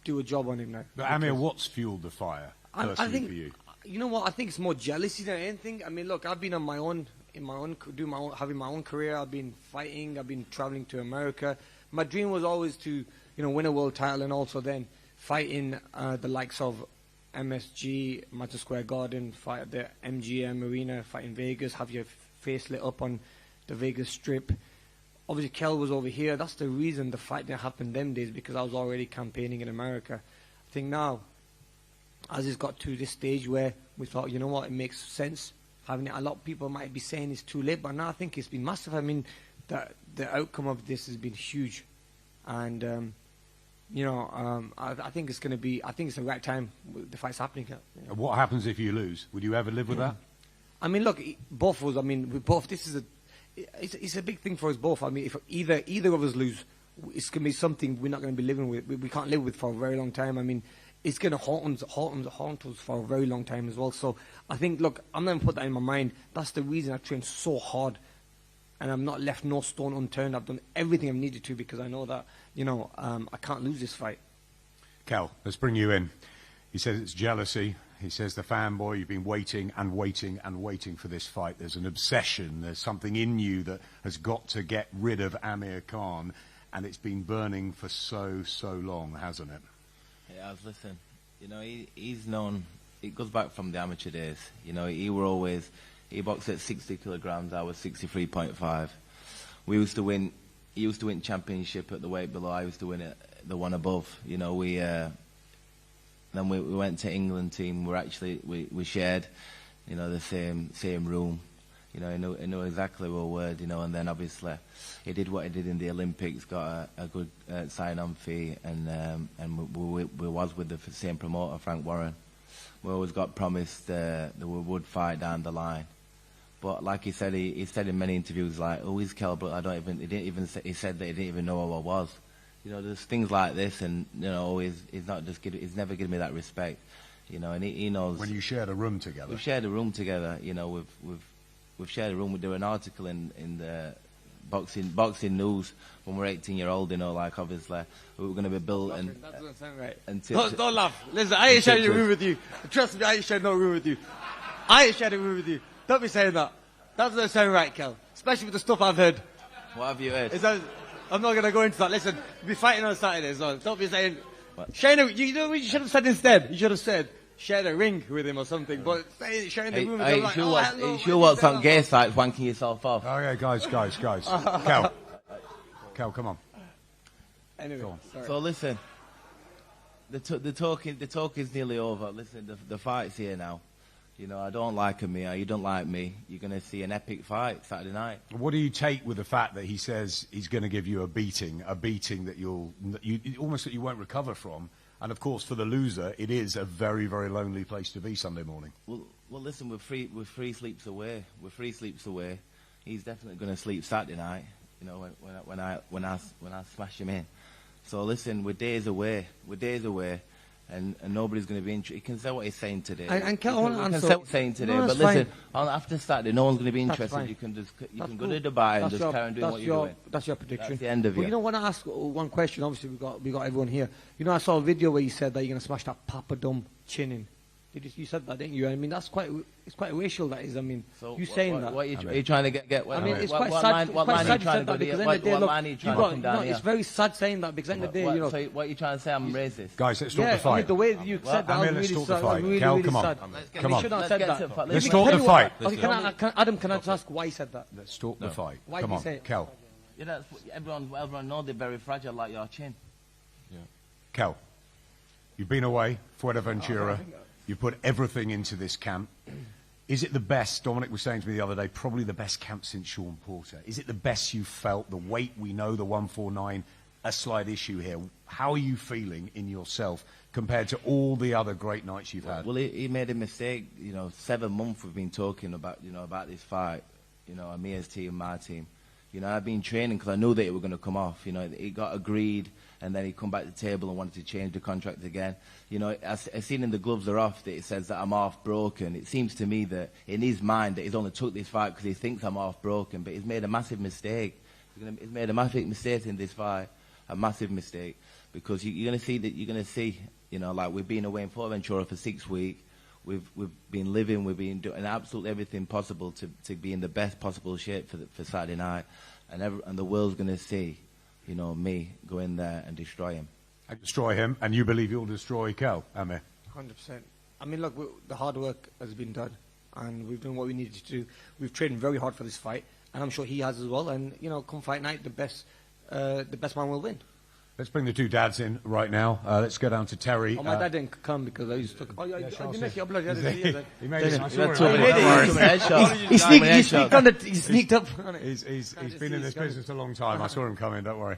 I: do a job on him now.
G: But Amir, what's fueled the fire personally
I: think,
G: for you?
I: You know what? I think it's more jealousy than anything. I mean, look, I've been on my own, having my own career. I've been fighting. I've been traveling to America. My dream was always to, you know, win a world title, and also then fight in the likes of MSG, Madison Square Garden, fight at the MGM Arena, fight in Vegas, have your face lit up on the Vegas Strip. Obviously, Kell was over here. That's the reason the fight didn't happen them days, because I was already campaigning in America. I think now, as it's got to this stage where we thought, you know what, it makes sense having it. A lot of people might be saying it's too late, but now I think it's been massive. I mean, the outcome of this has been huge. And, you know, I think it's going to be, I think it's the right time the fight's happening. You know.
G: What happens if you lose? Would you ever live with that?
I: I mean, look, both of us, I mean, we both, it's a big thing for us both. I mean, if either of us lose, it's going to be something we're not going to be living with. We can't live with for a very long time. I mean, it's going to haunt us for a very long time as well. So I think, look, I'm not going to put that in my mind. That's the reason I trained so hard, and I've not left no stone unturned. I've done everything I've needed to, because I know that, you know, I can't lose this fight.
G: Kell, let's bring you in. He says it's jealousy. He says the fanboy, you've been waiting and waiting and waiting for this fight. There's an obsession. There's something in you that has got to get rid of Amir Khan, and it's been burning for so long, hasn't it?
J: Yeah, listen, you know, he's known, it goes back from the amateur days. You know, he were always He boxed at 60 kilograms. I was 63.5. We used to win. He used to win championship at the weight below. I used to win at the one above. You know, then we went to England team. We shared, you know, the same room. You know, he knew exactly what word, you know, and then obviously he did what he did in the Olympics, got a good sign-on fee, and we was with the same promoter, Frank Warren. We always got promised that we would fight down the line. But like he said in many interviews, like, oh, he's Kell Brook. He said that he didn't even know who I was. You know, there's things like this, and, you know, he's never given me that respect. You know, and he knows.
G: When you shared a room together.
J: We've shared a room together, you know, we've shared a room. We do an article in the boxing news when we're 18-year-old, you know, like, obviously we were going to be built and
I: that doesn't sound right.
J: Don't
I: laugh. Listen, I ain't sharing a room with you. Trust me, I ain't sharing no room with you. I ain't sharing a room with you. Don't be saying that. That doesn't sound right, Kell. Especially with the stuff I've heard.
J: What have you heard?
I: I'm not going to go into that. Listen, we'll be fighting on Saturday as well. Don't be saying... you know what you should have said instead? You should have said, share a ring with him or something. But sharing the room with him, like,
J: you sure what's on gay sites wanking yourself off?
G: Oh, yeah, guys. Kell, come on.
I: Anyway, sorry.
J: So listen, the talk is nearly over. Listen, the fight's here now. You know, I don't like Amir. You don't like me. You're going to see an epic fight Saturday night.
G: What do you take with the fact that he says he's going to give you a beating that you almost that you won't recover from? And of course, for the loser, it is a very, very lonely place to be Sunday morning.
J: Well, listen, we're three sleeps away. We're 3 sleeps away. He's definitely going to sleep Saturday night. You know, when I smash him in. So listen, we're days away. And nobody's going to be interested. He can say what he's saying today.
I: And Kell, I want to answer.
J: Say what he's saying today, but listen, after Saturday, no one's going to be interested. You can go to Dubai and just carry on doing what you're doing.
I: That's your prediction.
J: That's the end of it.
I: Well, you know, when I ask one question, obviously we got everyone here. You know, I saw a video where you said that you're going to smash that papadum chin in. You said that, didn't you? I mean, it's quite racial, that is. I mean,
J: so
I: you saying that.
J: What are you trying to get?
I: I mean, it's quite sad. What line are you trying to go down? What line are you trying to come down here? It's very sad saying that, because at the end of the day, you know.
J: So what are you trying to say? I'm racist.
G: Guys, let's talk the fight.
I: I mean, the way you said that was really sad.
G: Kell, come on.
I: Come on. Let's
G: talk the fight.
I: Adam, can I just ask why he said that?
G: Let's talk the fight.
I: Why
G: Come
I: did
G: on,
I: he say it?
G: Kell.
J: You know, everyone knows they're very fragile, like your chin.
H: Yeah.
G: Kell, you've been away, Fuerteventura. You put everything into this camp. Is it the best? Dominic was saying to me the other day, probably the best camp since Sean Porter. Is it the best you've felt? The weight, we know, the 149, a slight issue here. How are you feeling in yourself compared to all the other great nights you've had?
J: Well, he made a mistake. You know, 7 months we've been talking about, you know, about this fight. You know, Amir's team, my team. You know, I've been training because I knew that it was going to come off. You know, it got agreed, and then he come back to the table and wanted to change the contract again. You know, I seen in the gloves are off that it says that I'm half broken. It seems to me that in his mind that he's only took this fight because he thinks I'm half broken, but he's made a massive mistake. He's made a massive mistake in this fight, a massive mistake, because you're going to see, you know, like we've been away in Fuerteventura for 6 weeks. We've been living, we've been doing absolutely everything possible to be in the best possible shape for Saturday night, and the world's going to see, you know, me go in there and destroy him.
G: Destroy him, and you believe you'll destroy Kell, Amir?
I: 100%. I mean, look, the hard work has been done, and we've done what we needed to do. We've trained very hard for this fight, and I'm sure he has as well. And you know, come fight night, the best man will win.
G: Let's bring the 2 dads in right now. Let's go down to Terry.
I: Oh, my dad didn't come because I used to... Oh, yeah, you make your blood.
G: He made it. I saw him.
I: He sneaked up.
G: He's been in this business a long time. I saw him come in, don't worry.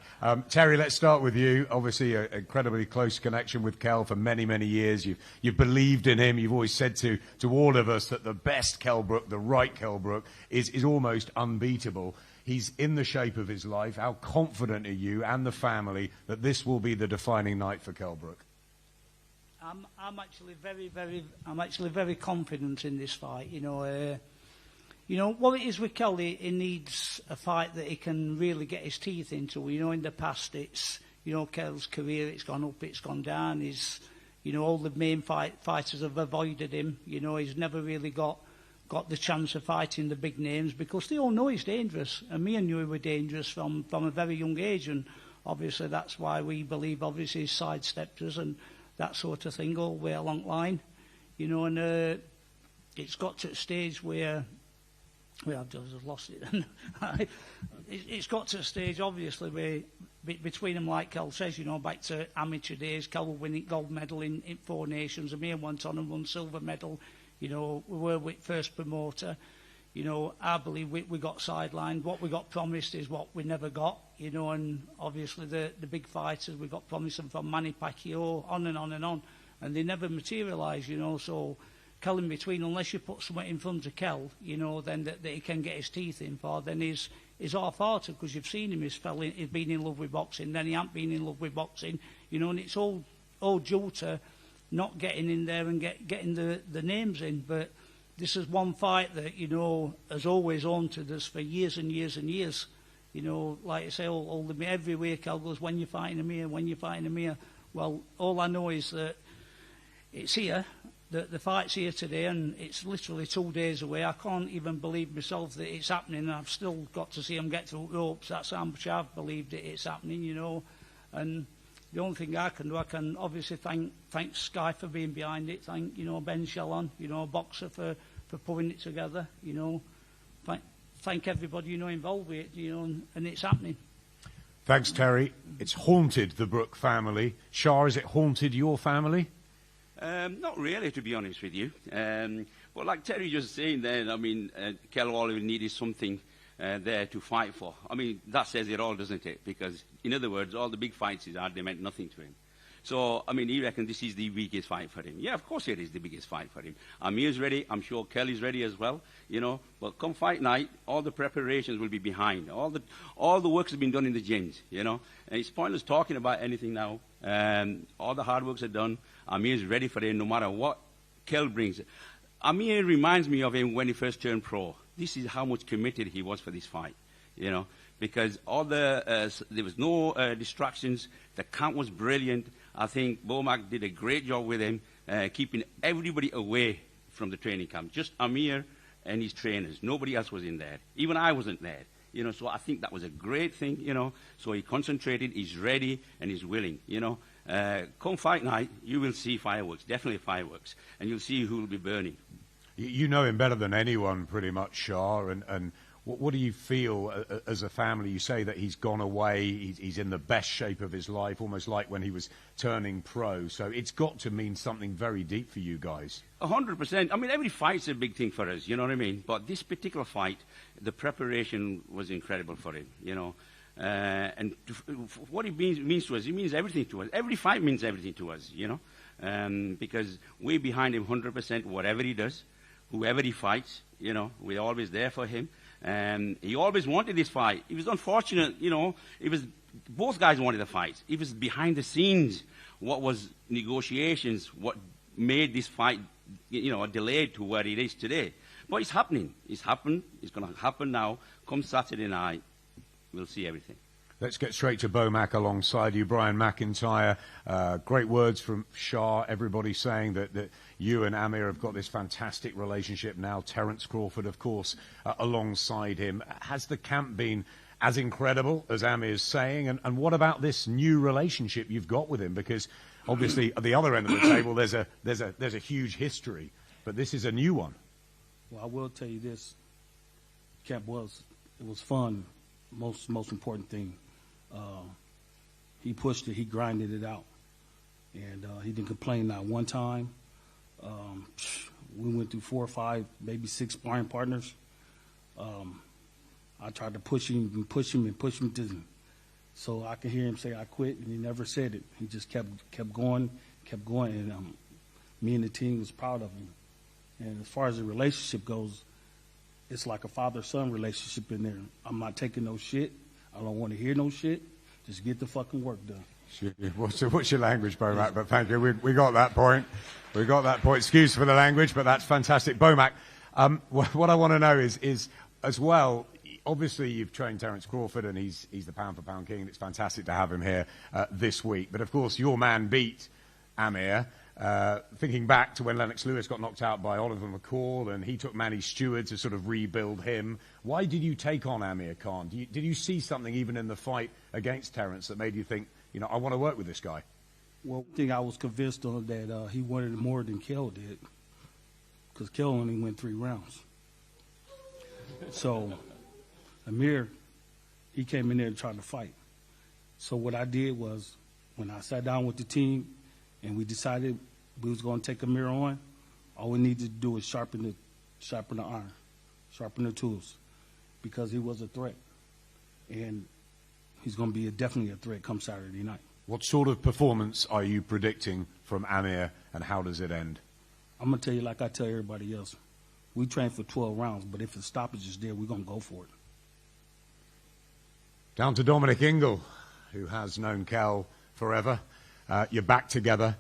G: Terry, let's start with you. Obviously, an incredibly close connection with Kell for many, many years. You've believed in him. You've always said to all of us that the best Kell Brook, the right Kell Brook, is almost unbeatable. He's in the shape of his life. How confident are you and the family that this will be the defining night for Kell Brook?
K: I'm actually very confident in this fight. You know what it is with Kell. He needs a fight that he can really get his teeth into. You know, in the past, it's, you know, Kell's career, it's gone up, it's gone down. You know, all the main fighters have avoided him. You know, he's never really got the chance of fighting the big names because they all know he's dangerous. And me and you were dangerous from a very young age, and obviously that's why we believe obviously he's sidestepped us and that sort of thing all the way along the line. You know, and it's got to a stage where Well, I've just lost it. It's got to a stage, obviously, where between them, like Kell says, you know, back to amateur days, Kell will win gold medal in 4 Nations. Amir went on and won silver medal. You know, we were with first promoter. You know, I believe we got sidelined. What we got promised is what we never got. You know, and obviously the big fighters, we got promised them from Manny Pacquiao, on and on and on. And they never materialised, you know, so Kell in between, unless you put something in front of Kell, you know, then that he can get his teeth in for, then he's half-hearted, because you've seen him, he's been in love with boxing, then he ain't been in love with boxing, you know, and it's all due to not getting in there and getting the names in. But this is one fight that, you know, has always haunted us for years and years and years. You know, like I say, everywhere Kell goes, when you're fighting Amir, when you're fighting Amir. Well, all I know is that it's here. The fight's here today, and it's literally 2 days away. I can't even believe myself that it's happening, and I've still got to see him get through ropes. That's how much I've believed it's happening, you know. And the only thing I can do, I can obviously thank Sky for being behind it, thank, you know, Ben Shellon, you know, Boxer for putting it together, you know. Thank everybody, you know, involved with it, you know, and it's happening.
G: Thanks, Terry. It's haunted the Brook family. Shah, has it haunted your family?
L: Not really, to be honest with you. But like Terry just saying there, I mean, Kell always needed something there to fight for. I mean, that says it all, doesn't it? Because, in other words, all the big fights he's had, they meant nothing to him. So, I mean, he reckons this is the biggest fight for him. Yeah, of course it is the biggest fight for him. Amir's ready. I'm sure Kelly's ready as well, you know. But come fight night, all the preparations will be behind. All the work has been done in the gyms, you know. And it's pointless talking about anything now. All the hard works are done. Amir's ready for it no matter what Kell brings. Amir reminds me of him when he first turned pro. This is how much committed he was for this fight, you know. Because there was no distractions. The camp was brilliant. I think Bomac did a great job with him, keeping everybody away from the training camp. Just Amir and his trainers. Nobody else was in there. Even I wasn't there. You know, so I think that was a great thing, you know. So he concentrated, he's ready, and he's willing, you know. Come fight night, you will see fireworks, definitely fireworks, and you'll see who will be burning.
G: You know him better than anyone, pretty much, Shah, and what do you feel as a family? You say that he's gone away, he's in the best shape of his life, almost like when he was turning pro. So it's got to mean something very deep for you guys.
L: 100%. I mean, every fight's a big thing for us, you know what I mean? But this particular fight, the preparation was incredible for him, you know. And what it means to us, it means everything to us. Every fight means everything to us, you know. Because we're behind him 100%, whatever he does, whoever he fights, you know, we're always there for him. And he always wanted this fight. It was unfortunate, you know, both guys wanted the fight. It was behind the scenes, what was negotiations, what made this fight, you know, delayed to where it is today. But it's happening. It's happened. It's going to happen now. Come Saturday night, we'll see everything.
G: Let's get straight to Bomac alongside you, Brian McIntyre. Great words from Shah. Everybody saying that you and Amir have got this fantastic relationship now. Terence Crawford, of course, alongside him. Has the camp been as incredible as Amir's saying? And what about this new relationship you've got with him? Because obviously at the other end of the table, there's a huge history, but this is a new one.
M: Well, I will tell you this: camp was fun. Most important thing. He pushed it, he grinded it out, and he didn't complain not one time. We went through 4 or 5, maybe 6 sparring partners. I tried to push him to, so I could hear him say I quit, and he never said it. He just kept going, and me and the team was proud of him. And as far as the relationship goes, it's like a father-son relationship in there. I'm not taking no shit. I don't want to hear no shit. Just get the fucking work done.
G: What's your language, Bomac? But thank you. We got that point. We got that point. Excuse for the language, but that's fantastic. Bomac, what I want to know is as well, obviously you've trained Terence Crawford, and he's the pound-for-pound king, and it's fantastic to have him here this week. But, of course, your man beat Amir. Thinking back to when Lennox Lewis got knocked out by Oliver McCall, and he took Manny Stewart to sort of rebuild him. Why did you take on Amir Khan? Did you see something even in the fight against Terence that made you think, you know, I want to work with this guy?
M: Well, I think I was convinced on that he wanted it more than Kell did, because Kell only went 3 rounds. So Amir, he came in there and tried to fight. So what I did was, when I sat down with the team and we decided we was going to take Amir on, all we needed to do is sharpen the iron, sharpen the tools, because he was a threat. And he's going to be definitely a threat come Saturday night.
G: What sort of performance are you predicting from Amir, and how does it end?
M: I'm going to tell you like I tell everybody else. We train for 12 rounds, but if the stoppage is there, we're going to go for it.
G: Down to Dominic Ingle, who has known Kell forever. You're back together.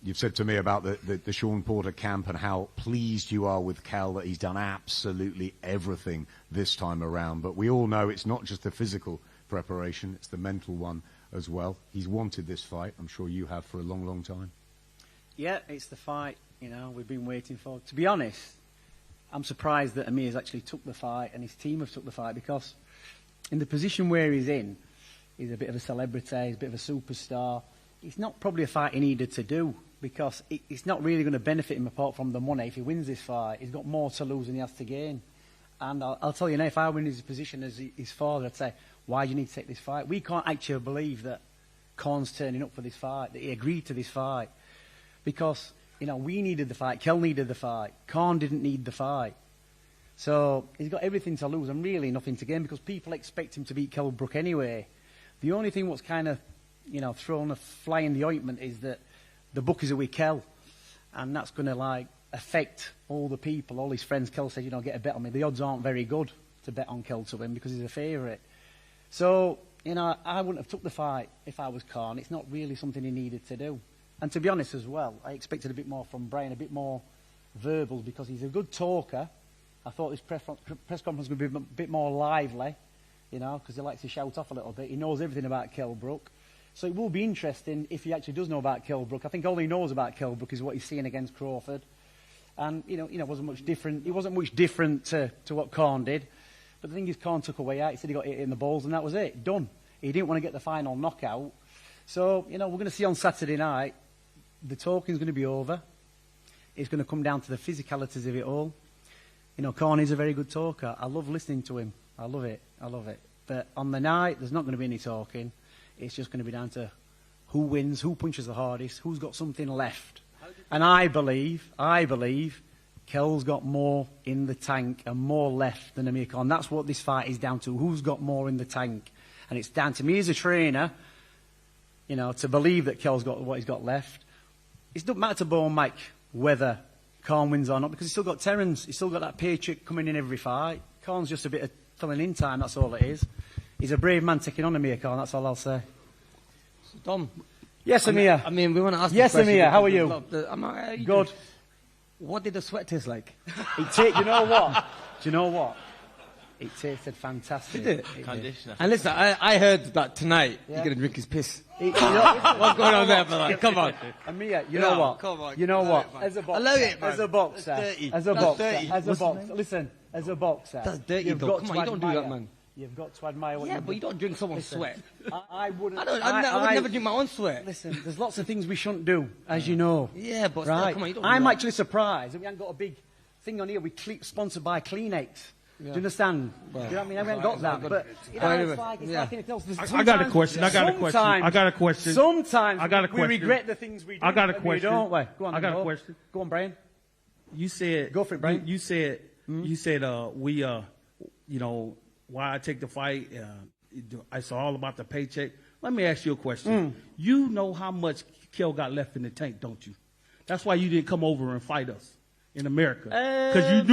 G: You've said to me about the Sean Porter camp and how pleased you are with Kell, that he's done absolutely everything this time around. But we all know it's not just the physical preparation, it's the mental one as well. He's wanted this fight. I'm sure you have for a long, long time.
N: Yeah, it's the fight, we've been waiting for. To be honest, I'm surprised that Amir's actually took the fight and his team have took the fight, because in the position where he's in, he's a bit of a celebrity, he's a bit of a superstar. It's not probably a fight he needed to do, because it's not really going to benefit him apart from the money. If he wins this fight, he's got more to lose than he has to gain. And I'll tell you now, if I were in his position as his father, I'd say, why do you need to take this fight? We can't actually believe that Khan's turning up for this fight, that he agreed to this fight. Because, we needed the fight, Kell needed the fight, Khan didn't need the fight. So he's got everything to lose and really nothing to gain, because people expect him to beat Kell Brook anyway. The only thing what's kind of, thrown a fly in the ointment is that the bookies are with Kell. And that's going to, affect all the people, all his friends. Kell said, get a bet on me. The odds aren't very good to bet on Kell to win, because he's a favourite. So, I wouldn't have took the fight if I was Khan. It's not really something he needed to do. And to be honest as well, I expected a bit more from Brian, a bit more verbal, because he's a good talker. I thought this press conference would be a bit more lively, because he likes to shout off a little bit. He knows everything about Kell Brook. So it will be interesting if he actually does know about Kell Brook. I think all he knows about Kell Brook is what he's seeing against Crawford. And, wasn't much different. He wasn't much different to what Khan did. But the thing is, Khan took away out. He said he got hit in the balls, and that was it. Done. He didn't want to get the final knockout. So, we're going to see on Saturday night, the talking's going to be over. It's going to come down to the physicalities of it all. Khan is a very good talker. I love listening to him. I love it. But on the night, there's not going to be any talking. It's just going to be down to who wins, who punches the hardest, who's got something left. And I believe Kell's got more in the tank and more left than Amir Khan. That's what this fight is down to. Who's got more in the tank? And it's down to me as a trainer, to believe that Kell's got what he's got left. It doesn't matter to Bo Mike whether Khan wins or not, because he's still got Terence. He's still got that paycheck coming in every fight. Khan's just a bit of filling in time, that's all it is. He's a brave man taking on Amir Khan, that's all I'll say.
I: So, Dom.
N: Yes, Amir.
I: We want to ask
N: yes,
I: the question.
N: Amir, how are you?
I: Good. What did the sweat taste like?
N: Do you know what? It tasted fantastic.
I: Did it? Conditioner. And listen, I heard that tonight you're going to drink his piss.
N: What's
I: going on there, brother? Come on.
N: Amir, you know what?
I: Come on.
N: You know what? As a boxer,
I: I love it, man.
N: as a boxer, listen, as a boxer.
I: That's dirty, though. Come on, you don't do that, man.
N: You've got to admire what
I: but you don't drink someone's sweat.
N: I wouldn't.
I: I would never drink my own sweat.
N: Listen, there's lots of things we shouldn't do, as you know.
I: Yeah, but
N: right?
I: Come on, you don't
N: I'm
I: do
N: actually surprised that we haven't got a big thing on here. Sponsored by Kleenex. Do you understand?
I: Well,
N: you know what I mean? I haven't got that. But it's like anything else.
B: I got a question. Sometimes
N: we regret the things we do.
B: I got a question.
N: Don't we? Go on.
B: I got a question.
N: Go on, Brian.
B: You said.
N: Go for it, Brian.
B: You said. Why I take the fight. It's all about the paycheck. Let me ask you a question. You know how much Kell got left in the tank, don't you? That's why you didn't come over and fight us in America, because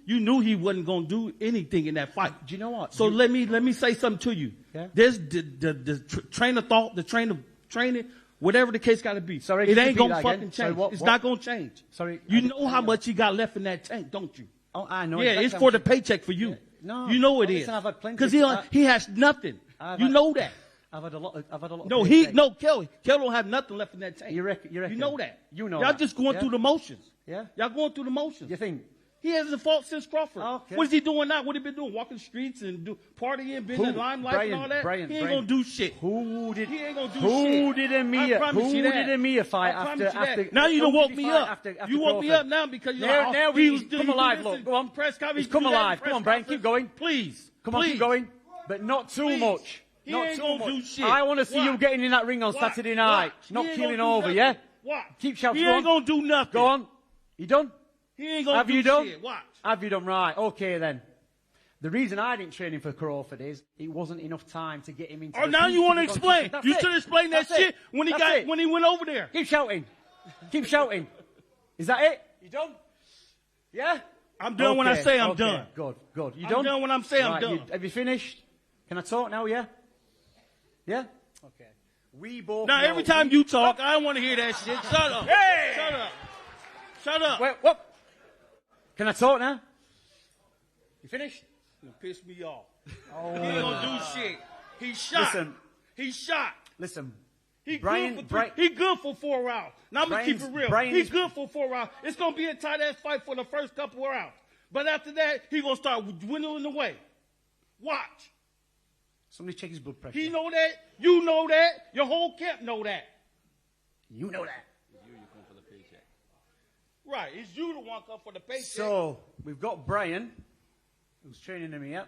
B: you knew he wasn't going to do anything in that fight.
N: Do you know what?
B: So let me say something to you.
N: Yeah?
B: There's the train of thought, the train of training, whatever the case got to be.
N: Sorry,
B: it ain't going to fucking change.
N: Sorry,
B: it's not going to change.
N: Sorry,
B: you know how much he got left in that tank, don't you?
N: Oh, I know.
B: Yeah, it's for the paycheck for you.
N: Yeah. No,
B: you know it is.
N: I've had plenty.
B: Because he has nothing. You know that.
N: I've had a lot.
B: No, Kell don't have nothing left in that tank.
N: You reckon?
B: You know that.
N: You know.
B: Y'all
N: that.
B: just going through the motions.
N: Yeah.
B: Y'all going through the motions.
N: You think?
M: He hasn't fought since Crawford.
N: Okay.
M: What is he doing now? What he been doing? Walking streets and partying, being in the limelight and all that? He ain't going to do shit.
N: Who did?
M: He ain't going to do
N: Who
M: shit.
N: did Amir?
M: I promise
N: Who
M: you that.
N: did Amir fight
M: I promise
N: after?
M: you that. Now you done woke me up. You woke me up now because you're like,
N: now
M: he
N: he's
M: was
N: come alive. Look, go on.
M: Press conference.
N: He's come alive. Come on, Brian, keep going.
M: Please.
N: Come on, keep going. But not too much.
M: He
N: Not
M: ain't
N: too
M: gonna
N: much.
M: do shit.
N: I want to see you
M: Watch.
N: getting in that ring on
M: Watch.
N: Saturday night.
M: Watch.
N: Not
M: He ain't
N: keeling
M: gonna do
N: over,
M: nothing.
N: yeah?
M: Watch.
N: Keep shouting.
M: He ain't going to do nothing.
N: Go on. You done?
M: He ain't going to
N: Have
M: do
N: you done?
M: shit. Watch.
N: Have you done? Right. Okay, then. The reason I didn't train him for Crawford is it wasn't enough time to get him into.
M: Oh, now you want to explain? You should explain that shit when he went over there.
N: Keep shouting. Keep shouting. Is that it? You done? Yeah.
M: I'm done when I say I'm done.
N: Good. Good. You
M: I'm
N: done?
M: done when I'm saying I'm
N: Right,
M: done.
N: Have you finished? Can I talk now? Yeah. Yeah. Okay. We both.
M: Now
N: know
M: every time you talk, I don't want to hear that shit. Shut up.
N: Hey!
M: Shut up. Shut up.
N: Wait. What? Can I talk now? You finished?
M: You pissed me off.
N: Oh.
M: He ain't gonna do shit. He shot.
N: Listen.
M: He shot.
N: Listen.
M: He
N: Brian-
M: good for he good for 4 rounds. Now I'm gonna keep it real.
N: Brian
M: He's
N: is-
M: good for 4 rounds. It's gonna be a tight ass fight for the first couple of rounds. But after that, he gonna start dwindling away. Watch.
N: Somebody check his blood pressure.
M: He know that. You know that. Your whole camp know that.
N: You know that.
M: Right. It's you the one come for the paycheck.
N: So we've got Brian, who's training him here.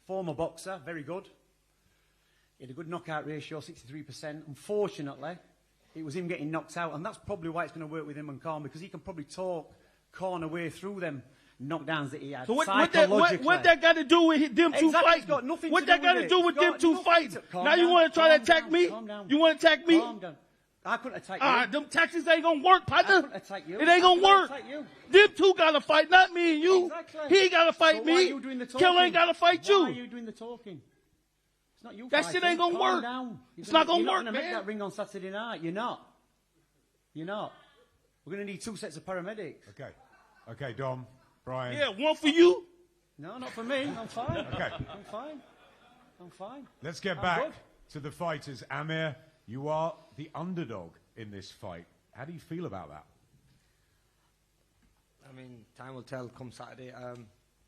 N: Former boxer, very good. He had a good knockout ratio, 63%. Unfortunately, it was him getting knocked out, and that's probably why it's going to work with him and Khan, because he can probably talk Khan away through them knockdowns that he had.
M: So what
N: psychologically.
M: that got to do with them two
N: Exactly,
M: fights?
N: it's got nothing
M: What
N: to
M: that
N: do
M: got
N: with
M: to
N: it.
M: do
N: It's
M: with
N: got
M: them two
N: nothing
M: fights?
N: to- calm
M: Now you
N: down,
M: want to try to
N: calm
M: attack
N: down,
M: me?
N: calm down.
M: You want to attack me?
N: Calm down. I couldn't attack you.
M: Them tactics ain't gonna work, partner.
N: I couldn't attack you.
M: It ain't gonna
N: I couldn't
M: work.
N: attack you.
M: Them two gotta fight, not me and you.
N: Exactly.
M: He ain't gotta fight
N: So
M: me.
N: why are you doing the talking?
M: Kell ain't gotta fight you.
N: Why are you doing the talking? It's not you.
M: That shit
N: fighting.
M: ain't gonna
N: Calm
M: work.
N: down.
M: It's not gonna
N: you're
M: work,
N: not gonna
M: man.
N: make that ring on Saturday night. You're not. You're not. We're gonna need 2 sets of paramedics.
G: Okay. Okay, Dom, Brian.
M: Yeah, one for you.
N: No, not for me. I'm fine.
G: Okay.
N: I'm fine. I'm fine.
G: Let's get
N: I'm
G: back
N: good.
G: to the fighters. Amir, you are the underdog in this fight. How do you feel about that?
I: I mean, time will tell come Saturday.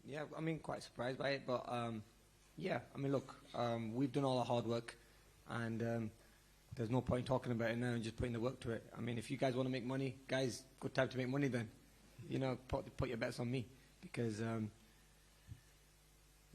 I: Yeah, I mean, quite surprised by it, but yeah, I mean, look, we've done all our hard work, and there's no point talking about it now and just putting the work to it. I mean, if you guys want to make money, guys, good time to make money then. You know, put your bets on me, because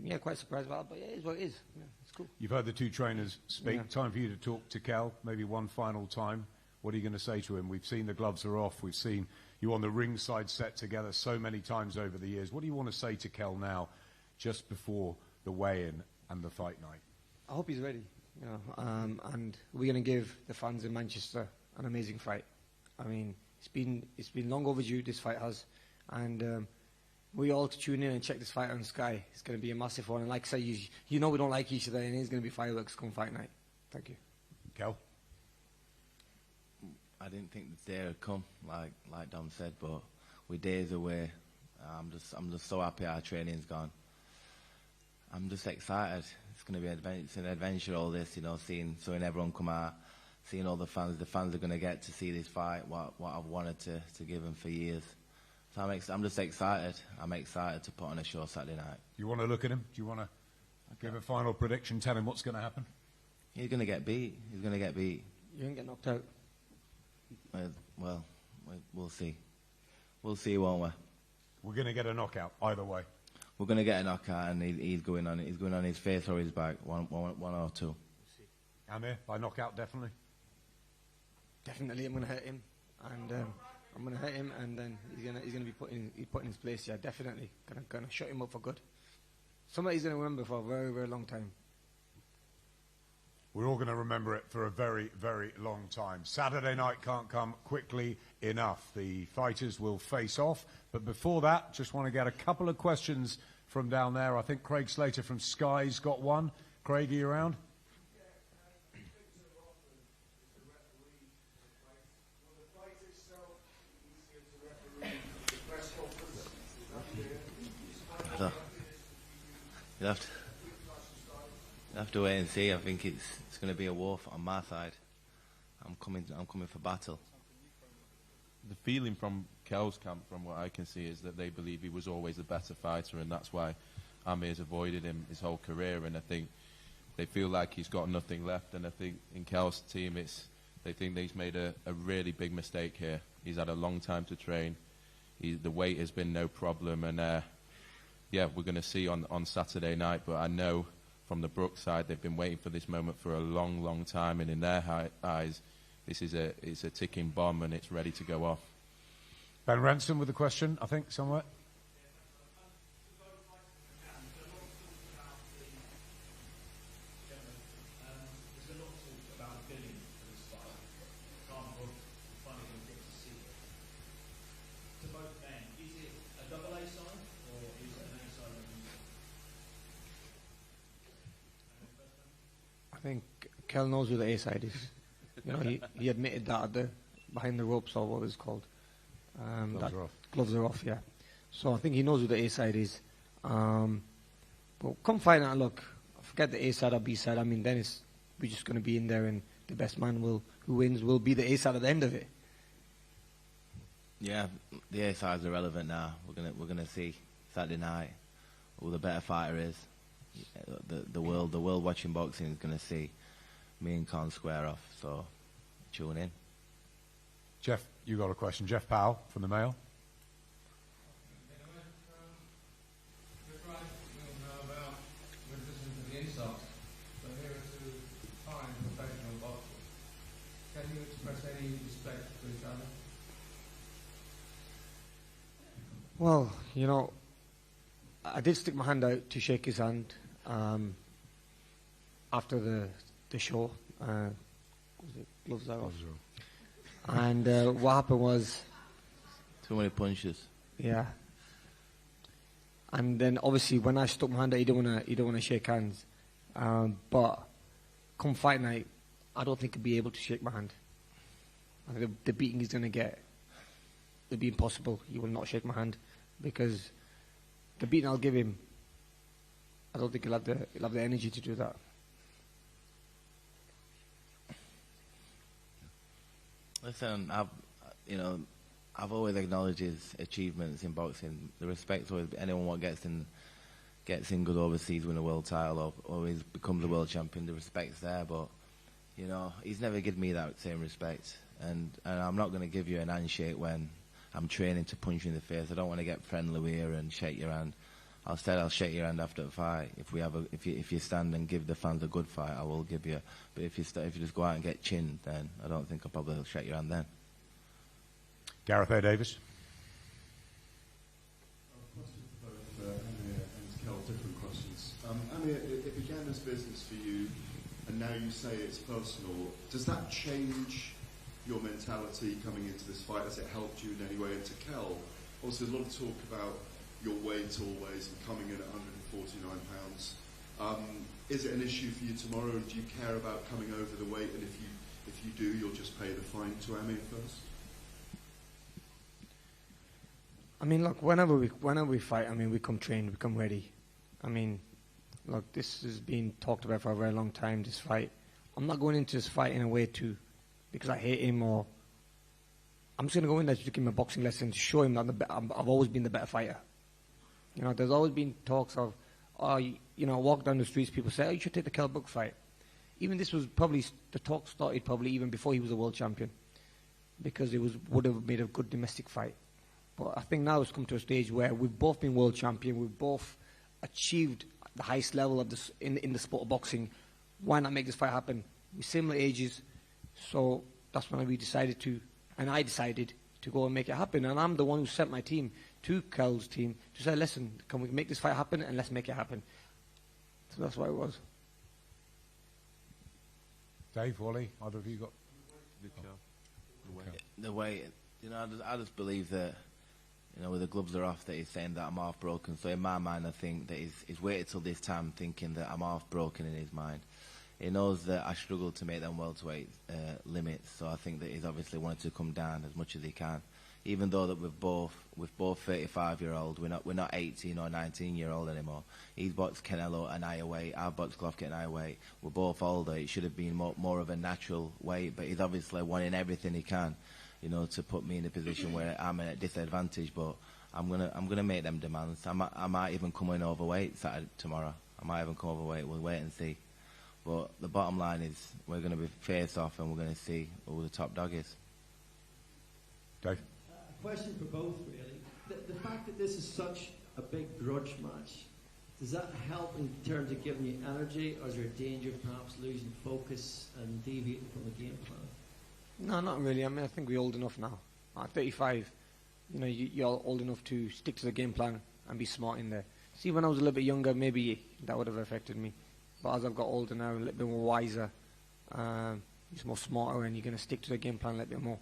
I: yeah, quite surprised about it, but yeah, it is what it is. Yeah, it's cool.
G: You've heard the two trainers speak.
I: Yeah.
G: Time for you to talk to Kell, maybe one final time. What are you going to say to him? We've seen the gloves are off. We've seen you on the ringside set together so many times over the years. What do you want to say to Kell now, just before the weigh-in and the fight night?
I: I hope he's ready, you know, and we're going to give the fans in Manchester an amazing fight. I mean, it's been long overdue, this fight has, and we all to tune in and check this fight on Sky. It's going to be a massive one, and like I say, you know we don't like each other, and it's going to be fireworks come fight night. Thank you.
G: Kell?
J: I didn't think the day would come, like Dom said, but we're days away. I'm just so happy our training's gone. I'm just excited. It's going to be it's an adventure, all this, you know, seeing everyone come out, seeing all the fans. The fans are going to get to see this fight, what I've wanted to give them for years. So I'm just excited. I'm excited to put on a show Saturday night.
G: You want to look at him? Do you want to give a final prediction? Tell him what's going to happen?
J: He's going to get beat. He's going to get beat.
I: You didn't get knocked out.
J: Well, we'll see. We'll see, won't we?
G: We're going to get a knockout either way.
J: We're going to get a knockout, and he's going on his face or his back, one or two.
G: Amir, by knockout, definitely.
I: Definitely, I'm going to hurt him, and I'm going to hurt him, and then he's going to be put in his place. Yeah, definitely, going to shut him up for good. Somebody he's going to remember for a very, very long time.
G: We're all going to remember it for a very, very long time. Saturday night can't come quickly enough. The fighters will face off. But before that, just want to get a couple of questions from down there. I think Craig Slater from Sky's got one. Craig, are you around?
J: You'll have to wait and see. I think it's going to be a war on my side. I'm coming for battle.
H: the feeling from Kell's camp, from what I can see, is that they believe he was always a better fighter, and that's why Amir's avoided him his whole career. And I think they feel like he's got nothing left. And I think in Kell's team, they think that he's made a really big mistake here. He's had a long time to train. The weight has been no problem, and yeah, we're going to see on Saturday night. But I know from the Brook side, they've been waiting for this moment for a long, long time, and in their eyes, this is it's a ticking bomb, and it's ready to go off.
G: Ben Ransom with a question, I think, somewhere.
I: I think Kell knows who the A side is. You know, he admitted that at the behind the ropes, or what it's called.
G: Gloves are off.
I: Gloves are off, yeah. So I think he knows who the A side is. But come fight night, look, forget the A side or B side. I mean, then we're just going to be in there, and the best man who wins will be the A side at the end of it.
J: Yeah, the A side's irrelevant now. We're gonna see Saturday night who the better fighter is. The world watching boxing is gonna see me and Con square off. So tune in.
G: Jeff, you got a question. Jeff Powell from the Mail.
O: Can you express any respect for each other?
I: Well, you know, I did stick my hand out to shake his hand after the show. Was it gloves are off? And what happened was,
J: too many punches.
I: Yeah. And then obviously when I stuck my hand out, he don't wanna shake hands. But come fight night, I don't think he'll be able to shake my hand. I think the beating he's gonna get, it'll be impossible. He will not shake my hand because the beating I'll give him, I don't think he'll have the energy to do that.
J: Listen, I've always acknowledged his achievements in boxing. The respect always anyone what gets in good overseas, win a world title, or always becomes a world champion. The respect's there, but you know he's never given me that same respect. And I'm not going to give you an handshake when I'm training to punch you in the face. I don't want to get friendly with you and shake your hand. I'll shake your hand after the fight. If you stand and give the fans a good fight, I will give you. But if you just go out and get chinned, then I don't think I'll probably shake your hand then.
G: Gareth A. Davis.
P: Question for both Amir and Kell, different questions. Amir, it began as business for you, and now you say it's personal. Does that change your mentality coming into this fight? Has it helped you in any way? And to Kell, obviously there's a lot of talk about your weight always and coming in at 149 pounds. Is it an issue for you tomorrow, and do you care about coming over the weight? And if you do, you'll just pay the fine to Amir first?
I: I mean, look, whenever we fight, I mean, we come trained, we come ready. I mean, look, this has been talked about for a very long time, this fight. I'm not going into this fight in a way because I hate him, or I'm just going to go in there to give him a boxing lesson to show him that I've always been the better fighter. You know, there's always been talks of, walk down the streets, people say, you should take the Kell Brook fight. Even this was probably, the talk started probably even before he was a world champion, because it would have made a good domestic fight. But I think now it's come to a stage where we've both been world champion, we've both achieved the highest level of this in the sport of boxing. Why not make this fight happen? We're similar ages, so that's when I decided to go and make it happen. And I'm the one who sent my team to Kell's team to say, listen, can we make this fight happen, and let's make it happen. So that's what it was.
G: Dave, Wally, either of you got
J: the way? You know, I just believe that, you know, with the gloves are off, that he's saying that I'm half broken. So in my mind, I think that he's waited till this time thinking that I'm half broken in his mind. He knows that I struggle to make them welterweight limits, so I think that he's obviously wanted to come down as much as he can. Even though that we're both 35-year-old, we're not 18 or 19-year-old anymore. He's boxed Canelo an higher weight, I've boxed Golovkin an higher weight. We're both older. It should have been more of a natural weight, but he's obviously wanting everything he can. you know, to put me in a position where I'm at a disadvantage. But I'm gonna make them demands. I might even come in overweight tomorrow. I might even come overweight. We'll wait and see. But the bottom line is we're going to be face off, and we're going to see who the top dog is.
G: Dave?
Q: A question for both, really. The fact that this is such a big grudge match, does that help in terms of giving you energy, or is there a danger of perhaps losing focus and deviating from the game plan?
I: No, not really. I mean, I think we're old enough now. At 35, you know, you're old enough to stick to the game plan and be smart in there. See, when I was a little bit younger, maybe that would have affected me. But as I've got older now, a little bit more wiser, it's more smarter, and you're going to stick to the game plan a little bit more.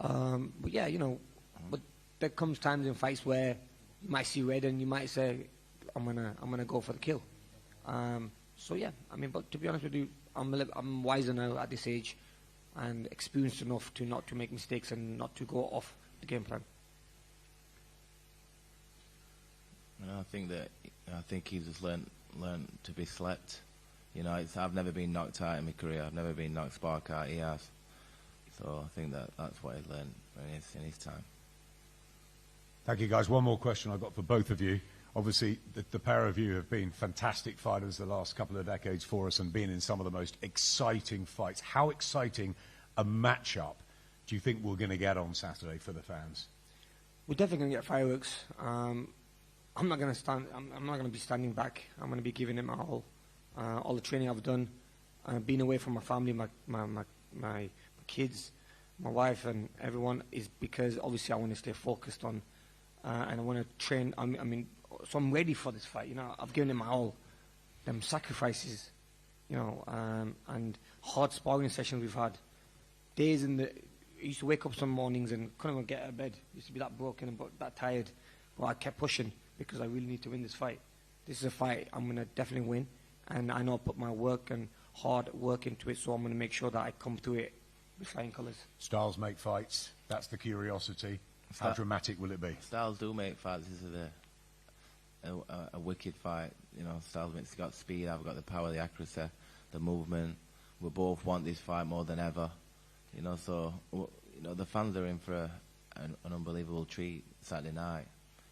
I: But yeah, you know, but there comes times in fights where you might see red and you might say, I'm gonna go for the kill. So yeah, I mean, but to be honest with you, I'm wiser now at this age, and experienced enough to not to make mistakes and not to go off the game plan.
J: And I think he's just learned to be slept. You know, I've never been knocked out in my career. I've never been knocked spark out. He has. So I think that's what he's learned in his time.
G: Thank you, guys. One more question I've got for both of you. Obviously, the pair of you have been fantastic fighters the last couple of decades for us and been in some of the most exciting fights. How exciting a matchup do you think we're going to get on Saturday for the fans?
I: We're definitely going to get fireworks. I'm not going to be standing back. I'm going to be giving it my all the training I've done, being away from my family, my kids, my wife, and everyone, is because obviously I want to stay focused on, and I want to train. I mean, so I'm ready for this fight. You know, I've given it my all. Them sacrifices, you know, and hard sparring sessions we've had. Days I used to wake up some mornings and couldn't even get out of bed. Used to be that broken and that tired, but I kept pushing because I really need to win this fight. This is a fight I'm going to definitely win, and I know I put my work and hard work into it, so I'm going to make sure that I come through it with flying colours.
G: Styles make fights. That's the curiosity. How dramatic will it be?
J: Styles do make fights. This is a wicked fight. You know, Styles has got speed. I've got the power, the accuracy, the movement. We both want this fight more than ever. You know, so you know the fans are in for an unbelievable treat Saturday night.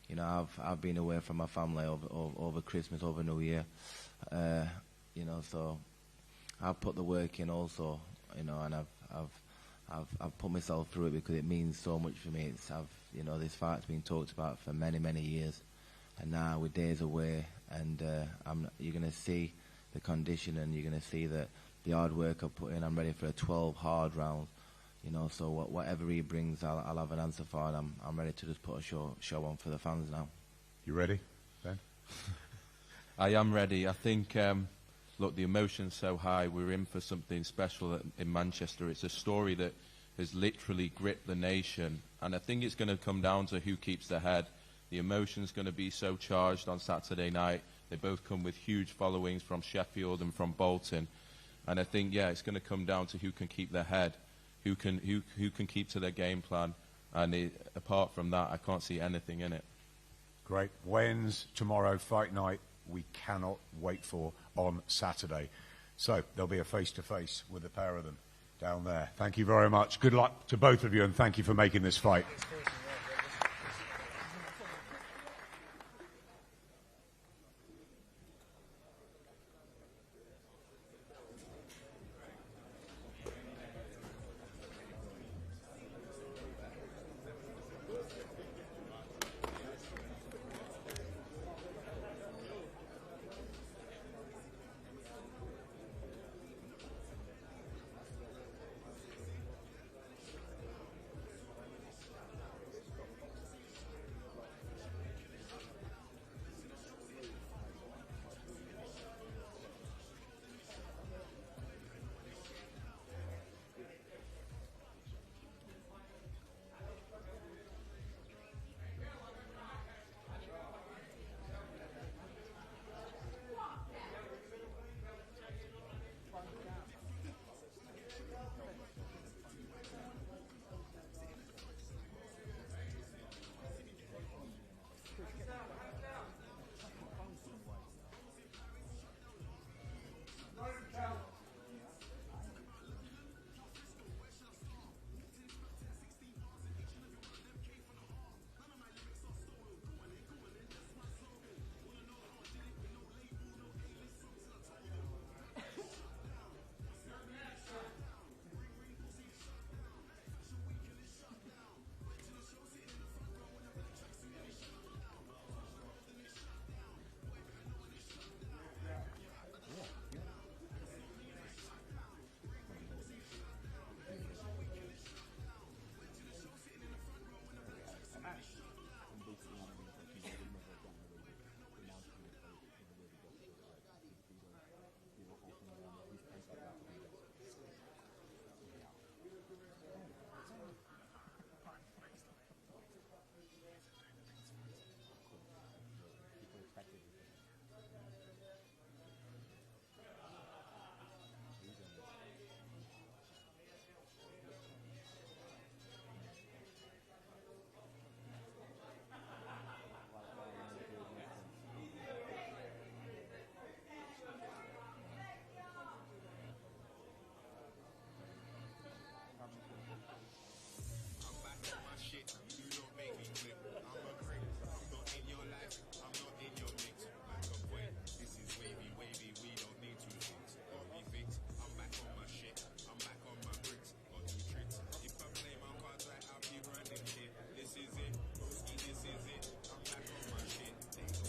J: You know, I've been away from my family over Christmas, over New Year. You know, so I've put the work in also. You know, and I've put myself through it because it means so much for me. You know, this fight's been talked about for many years, and now we're days away, and you're going to see the condition, and you're going to see that the hard work I've put in. I'm ready for a 12 hard rounds. You know, so whatever he brings, I'll have an answer for, and I'm ready to just put a show on for the fans now.
G: You ready, Ben?
H: I am ready. I think, look, the emotion's so high. We're in for something special in Manchester. It's a story that has literally gripped the nation, and I think it's going to come down to who keeps the head. The emotion's going to be so charged on Saturday night. They both come with huge followings from Sheffield and from Bolton, and I think, yeah, it's going to come down to who can keep their head. Who can keep to their game plan, and apart from that, I can't see anything in it.
G: Great. When's tomorrow fight night? We cannot wait for on Saturday. So there'll be a face-to-face with the pair of them down there. Thank you very much. Good luck to both of you, and thank you for making this fight.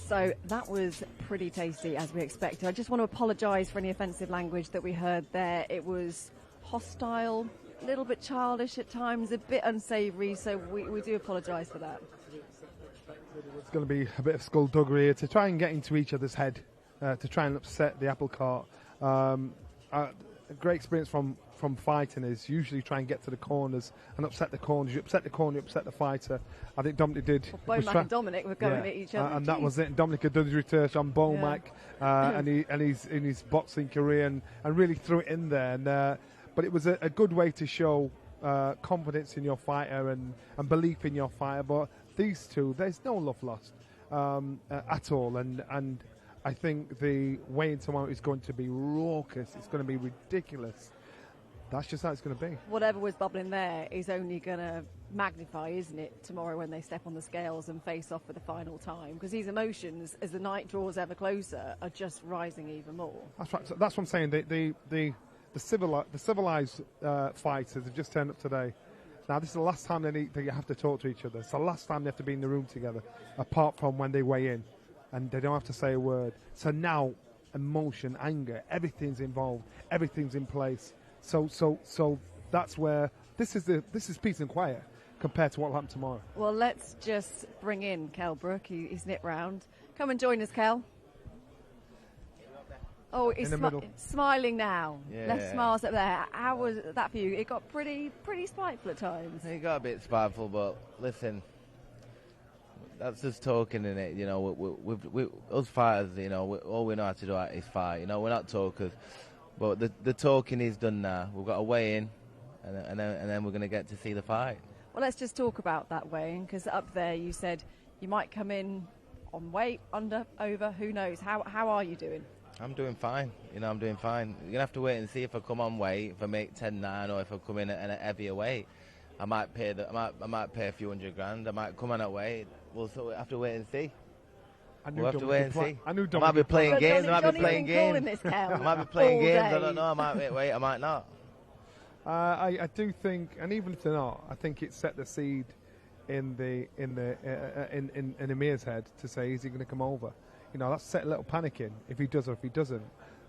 A: So that was pretty tasty, as we expected. I just want to apologise for any offensive language that we heard there. It was hostile, a little bit childish at times, a bit unsavoury, so we do apologise for that.
B: It's going to be a bit of skullduggery here to try and get into each other's head, to try and upset the apple cart. A great experience from fighting is usually try and get to the corners and upset the corners. You upset the corner, you upset the fighter. I think Dominic did.
A: Well, Bomac and Dominic were going at each other.
B: And that was it. Dominic had done his research on Bomac and he's in his boxing career and really threw it in there. And, but it was a good way to show confidence in your fighter and belief in your fighter. But these two, there's no love lost at all. And I think the weigh-in tomorrow is going to be raucous. It's going to be ridiculous. That's just how it's going to be.
A: Whatever was bubbling there is only going to magnify, isn't it, tomorrow when they step on the scales and face off for the final time? Because these emotions, as the night draws ever closer, are just rising even more.
B: That's right. So that's what I'm saying. The civilized fighters have just turned up today. Now, this is the last time they have to talk to each other. It's the last time they have to be in the room together, apart from when they weigh in. And they don't have to say a word. So now, emotion, anger, everything's involved, everything's in place. So that's where this is peace and quiet compared to what will happen tomorrow.
A: Well, let's just bring in Kell Brook. He's nipped round. Come and join us, Kell. Oh, he's smiling now.
J: Yeah.
A: Left smiles up there. How was that for you? It got pretty spiteful at times.
J: It got a bit spiteful, but listen, that's just talking in it. You know, we us fighters, you know, all we know how to do is fight. You know, we're not talkers, but the talking is done now. We've got to weigh in, and then we're going to get to see the fight.
A: Well, let's just talk about that weigh-in, because up there you said you might come in on weight, under, over, who knows. How are you doing?
J: I'm doing fine. You know, I'm doing fine. You're going to have to wait and see if I come on weight, if I make 10-9, or if I come in at a heavier weight. I might pay a few $100,000. I might come on at weight. We'll have to wait and see. We'll have to wait and see. I might be playing games. I might be playing games. I might be playing games. I don't know. I might wait. I might not.
B: I do think, and even if they're not, I think it set the seed in Amir's head to say, is he going to come over? You know, that's set a little panic in if he does or if he doesn't.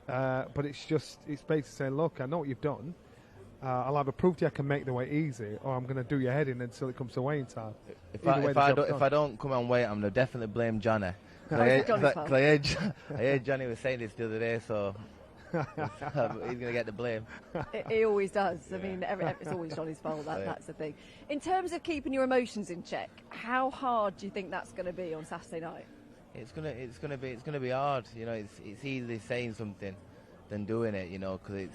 B: But it's basically saying, look, I know what you've done. I'll either prove to you I can make the weight easy, or I'm going to do your head in until it comes to weighing time.
J: If I don't come on weight, I'm going to definitely blame Johnny. I heard Johnny was saying this the other day, so he's going to get the blame.
A: He always does. I mean, it's always Johnny's fault. That's the thing. In terms of keeping your emotions in check, how hard do you think that's going to be on Saturday night?
J: It's gonna be hard. You know, it's easily saying something than doing it. You know, because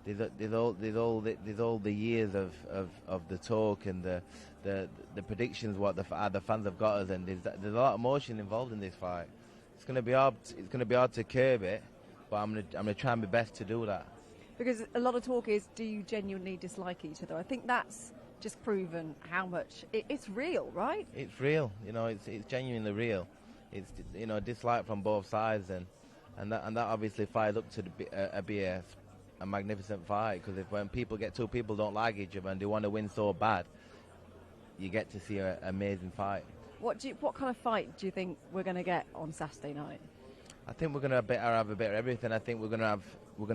J: there's all the years of the talk and the predictions what the fans have got us, and there's a lot of emotion involved in this fight. It's gonna be hard. It's gonna be hard to curb it, but I'm gonna try my best to do that.
A: Because a lot of talk is, do you genuinely dislike each other? I think that's just proven how much it's real, right?
J: It's real. You know, it's genuinely real. It's, you know, dislike from both sides, and that obviously fires up to be a magnificent fight, because when two people don't like each other and they want to win so bad, you get to see an amazing fight.
A: What kind of fight do you think we're going to get on Saturday night?
J: I think we're going to have a bit of everything. I think we're going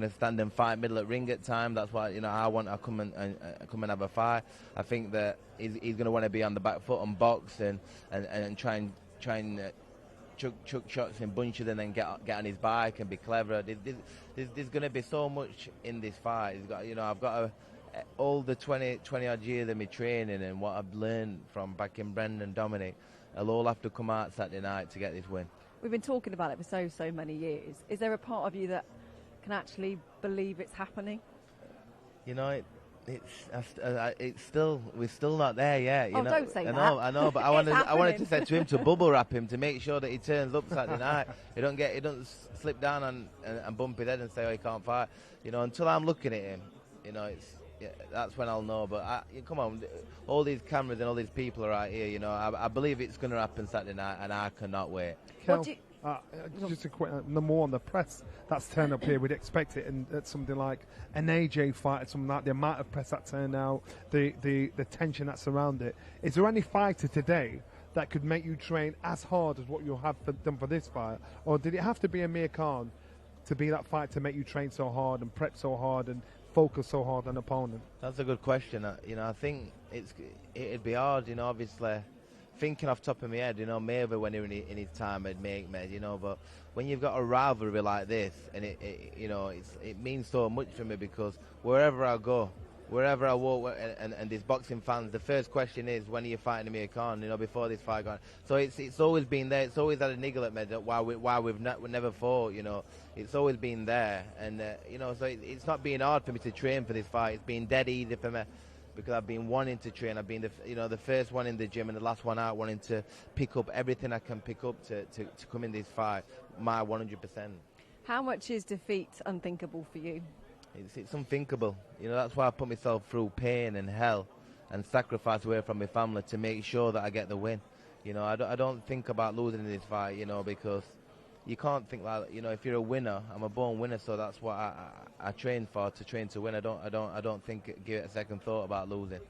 J: to stand and fight middle at ring at time. That's why, you know, I want to come and have a fight. I think that he's going to want to be on the back foot and box and try and chuck shots in bunches and then get on his bike and be clever. There's going to be so much in this fight. I've got all the 20 odd years of my training and what I've learned from back in Brendan and Dominic, I'll all have to come out Saturday night to get this win. We've
A: been talking about it for so many years. Is there a part of you that can actually believe it's happening?
J: You know, we're still not there yet. You know?
A: Don't say that.
J: I know, but I wanted to say to him to bubble wrap him to make sure that he turns up Saturday night. He don't slip down and bump his head and say, oh, he can't fight. You know, until I'm looking at him, you know, that's when I'll know. But come on, all these cameras and all these people are right here. You know, I believe it's going to happen Saturday night, and I cannot wait.
B: Just a quick number one, the press that's turned up here, we'd expect it at something like an AJ fight or something like that. The amount of press that turned out, the tension that's around it. Is there any fighter today that could make you train as hard as what you have done for this fight? Or did it have to be Amir Khan to be that fight to make you train so hard and prep so hard and focus so hard on an opponent?
J: That's a good question. I think it'd be hard, obviously. Thinking off the top of my head, maybe when he was in his time I'd make but when you've got a rivalry like this, and it means so much for me, because wherever I go, wherever I walk, and there's boxing fans, the first question is, when are you fighting Amir Khan? Before this fight gone. So it's always been there. It's always had a niggle at me that why we've never fought. It's always been there, and so it's not been hard for me to train for this fight. It's been dead easy for me, because I've been wanting to train. I've been the first one in the gym and the last one out, wanting to pick up everything I can pick up to come in this fight, my 100%.
A: How much is defeat unthinkable for you?
J: It's unthinkable. That's why I put myself through pain and hell and sacrifice away from my family to make sure that I get the win. I don't think about losing in this fight, because you can't think like, if you're a winner, I'm a born winner, so that's what I train for, to train to win. I don't give it a second thought about losing.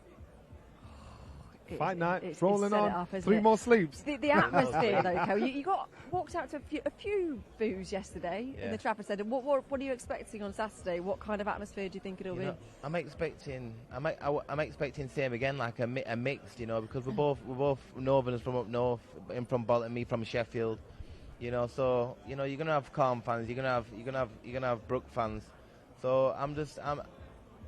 B: Fight night, it's rolling on, 3 more sleeps.
A: The atmosphere, though, Kell, you walked out to a few boos yesterday in the Trafford Centre. What are you expecting on Saturday? What kind of atmosphere do you think it'll be?
J: I'm expecting same again, like a mixed, because we're both Northerners from up north, and from Bolton, me from Sheffield. So you're gonna have calm fans, you're gonna have Brook fans. So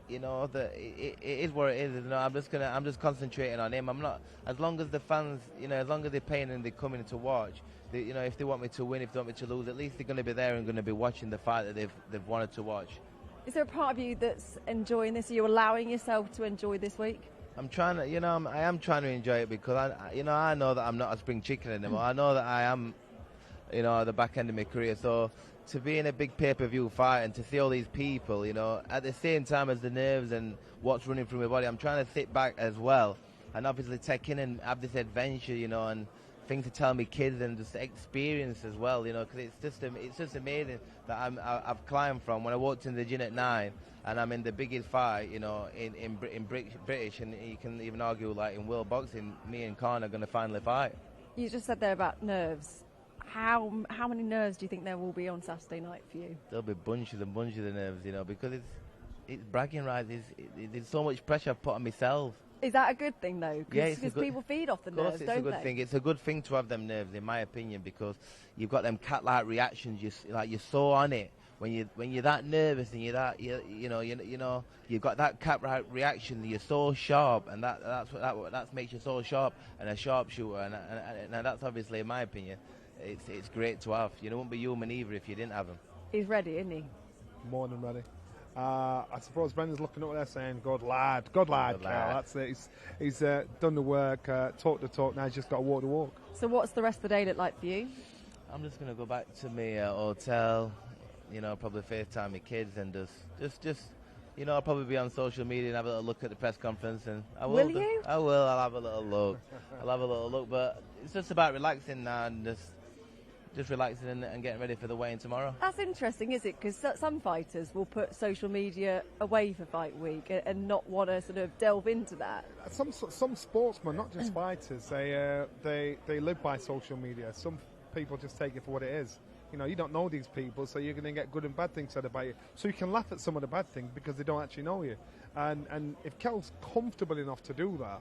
J: it is what it is. I'm just concentrating on him. I'm not, as long as the fans, as long as they're paying and they're coming to watch. If they want me to win, if they want me to lose, at least they're going to be there and going to be watching the fight that they've wanted to watch.
A: Is there a part of you that's enjoying this? Are you allowing yourself to enjoy this week?
J: I'm trying to, I am trying to enjoy it, because I know that I'm not a spring chicken anymore. I know that I am, at the back end of my career. So to be in a big pay-per-view fight and to see all these people, at the same time as the nerves and what's running through my body, I'm trying to sit back as well and obviously take in and have this adventure, and things to tell me kids and just experience as well, because it's just amazing that I've climbed from when I walked in the gym at 9 and I'm in the biggest fight, in British, and you can even argue like in world boxing, me and Khan are going to finally fight.
A: You just said there about nerves. How many nerves do you think there will be on Saturday night for you?
J: There'll be bunches and bunches of nerves, because it's bragging rights. There's so much pressure I've put on myself.
A: Is that a good thing, though?
J: Because
A: people feed off the nerves, don't they?
J: It's a good thing. It's a good thing to have them nerves, in my opinion, because you've got them cat-like reactions. You're so on it when you're that nervous and you're that you've got that cat-like reaction. You're so sharp, and that makes you so sharp and a sharpshooter. And that's obviously, in my opinion, it's great to have. You wouldn't be human either if you didn't have them.
A: He's ready, isn't he?
B: More than ready. I suppose Brendan's looking up there saying, "Good lad, Kell." That's it. He's done the work, talk the talk. Now he's just got to walk the walk.
A: So what's the rest of the day look like for you?
J: I'm just gonna go back to my hotel. Probably FaceTime my kids and just. I'll probably be on social media and have a little look at the press conference, and I will.
A: Will you?
J: I will. I'll have a little look. But it's just about relaxing now and just relaxing and getting ready for the weigh-in tomorrow.
A: That's interesting, is it? Because some fighters will put social media away for fight week and not want to sort of delve into that.
B: Some sportsmen, not just fighters, they live by social media. Some people just take it for what it is. You don't know these people, so you're going to get good and bad things said about you. So you can laugh at some of the bad things because they don't actually know you. And if Kell's comfortable enough to do that,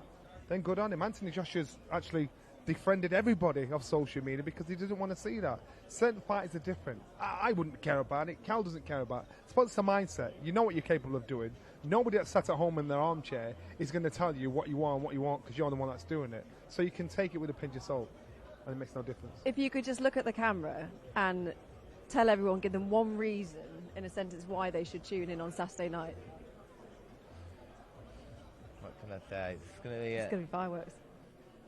B: then good on him. Anthony Joshua's actually defriended everybody off social media because he doesn't want to see that. Certain fighters are different. I wouldn't care about it. Kell doesn't care about it. It's the mindset. You know what you're capable of doing. Nobody that's sat at home in their armchair is going to tell you what you are and what you want because you're the one that's doing it. So you can take it with a pinch of salt, and it makes no difference.
A: If you could just look at the camera and tell everyone, give them one reason in a sentence why they should tune in on Saturday night.
J: What can I say? It's
A: going to be fireworks.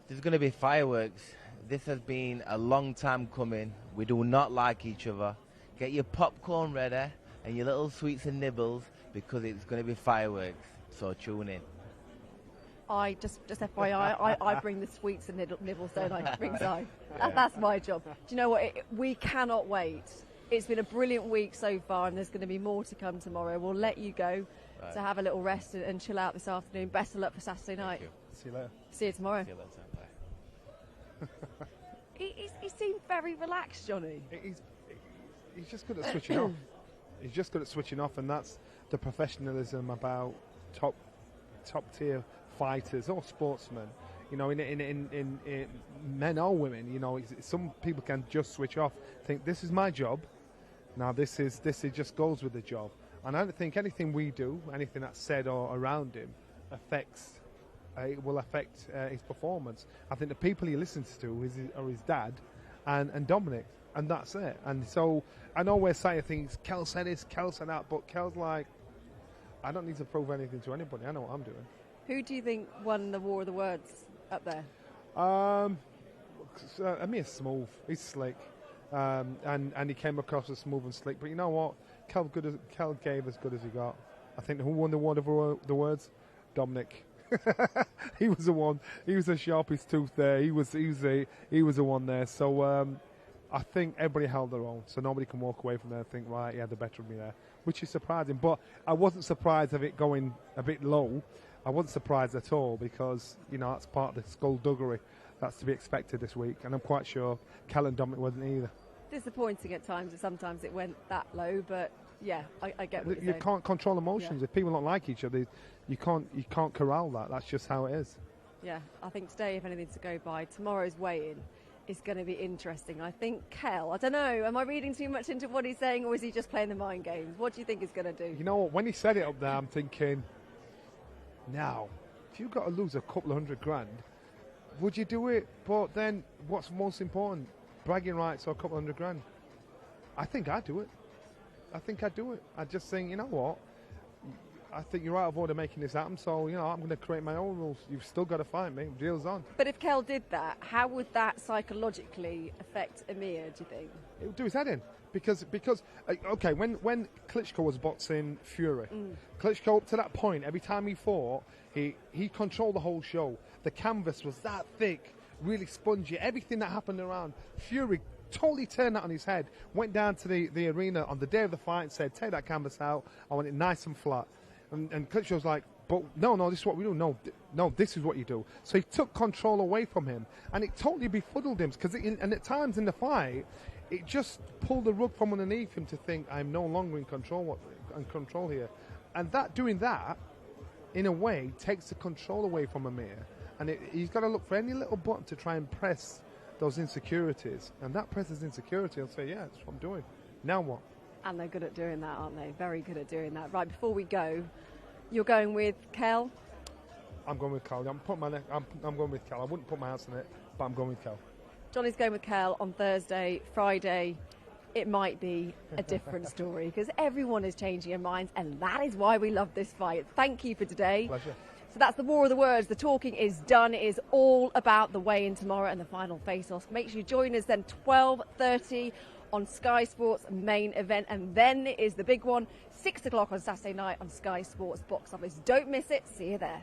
J: There's going to be fireworks. This has been a long time coming. We do not like each other. Get your popcorn ready and your little sweets and nibbles because it's going to be fireworks. So tune in.
A: I just FYI, I bring the sweets and nibbles, don't I? Ringside. That's my job. Do you know what? We cannot wait. It's been a brilliant week so far, and there's going to be more to come tomorrow. We'll let you go to have a little rest and chill out this afternoon. Best of luck for Saturday night.
B: See you later.
A: See you tomorrow.
J: See you later. Bye.
A: He seemed very relaxed, Johnny.
B: He's just good at switching off. He's just good at switching off, and that's the professionalism about top tier fighters or sportsmen. You know, in men or women, you know, some people can just switch off, think this is my job. Now this just goes with the job. And I don't think anything we do, anything that's said or around him, will affect his performance. I think the people he listens to are his dad and Dominic, and that's it. And so I know we're saying things, Kell said this, Kell said that, but Kell's like, I don't need to prove anything to anybody. I know what I'm doing.
A: Who do you think won the War of the Words up there?
B: Amir's smooth. He's slick. And he came across as smooth and slick. But you know what? Kell gave as good as he got. I think who won the War of the Words? Dominic. He was the one. He was the sharpest tooth there. He was the one there. So I think everybody held their own. So nobody can walk away from there and think, right, he had the better of me there, which is surprising. But I wasn't surprised of it going a bit low. I wasn't surprised at all because, you know, that's part of the skullduggery that's to be expected this week. And I'm quite sure Kell and Dominic wasn't either.
A: Disappointing at times, and sometimes it went that low, but yeah, I get what you're
B: You
A: saying.
B: can't control emotions. Yeah. If people don't like each other, you can't corral that. That's just how it is.
A: Yeah, I think today, if anything's to go by, tomorrow's weigh-in is going to be interesting. I think Kell, I don't know, am I reading too much into what he's saying, or is he just playing the mind games? What do you think he's going to do?
B: You know what, when he said it up there, I'm thinking, now, if you've got to lose a couple of $100,000, would you do it? But then, what's most important? Bragging rights or a couple of $100,000? I think I'd do it. I just think, you know what? I think you're out of order making this happen, so, you know, I'm going to create my own rules. You've still got to fight me. Deal's on.
A: But if Kell did that, how would that psychologically affect Amir, do you think?
B: It would do his head in. Because okay, when Klitschko was boxing Fury, Klitschko, up to that point, every time he fought, he controlled the whole show. The canvas was that thick, really spongy. Everything that happened around, Fury totally turned that on his head, went down to the arena on the day of the fight and said, take that canvas out, I want it nice and flat. And Klitschko was like, but no, this is what we do. No, this is what you do. So he took control away from him, and it totally befuddled him. And at times in the fight, it just pulled the rug from underneath him to think, I'm no longer in control here. And doing that, in a way, takes the control away from Amir. And he's got to look for any little button to try and press those insecurities. And that presses insecurity. I'll say, yeah, that's what I'm doing. Now what?
A: And they're good at doing that, aren't they? Very good at doing that. Right, before we go, you're going with Kell?
B: I'm going with Kell. I'm going with Kell. I wouldn't put my house in it, but I'm going with Kell.
A: Johnny's going with Kell on Thursday. Friday, it might be a different story because everyone is changing their minds, and that is why we love this fight. Thank you for today.
B: Pleasure.
A: So that's the War of the Words. The talking is done. It is all about the weigh-in tomorrow and the final face-off. Make sure you join us then 12:30 on Sky Sports main event, and then it is the big one, 6 o'clock on Saturday night on Sky Sports Box Office. Don't miss it. See you there.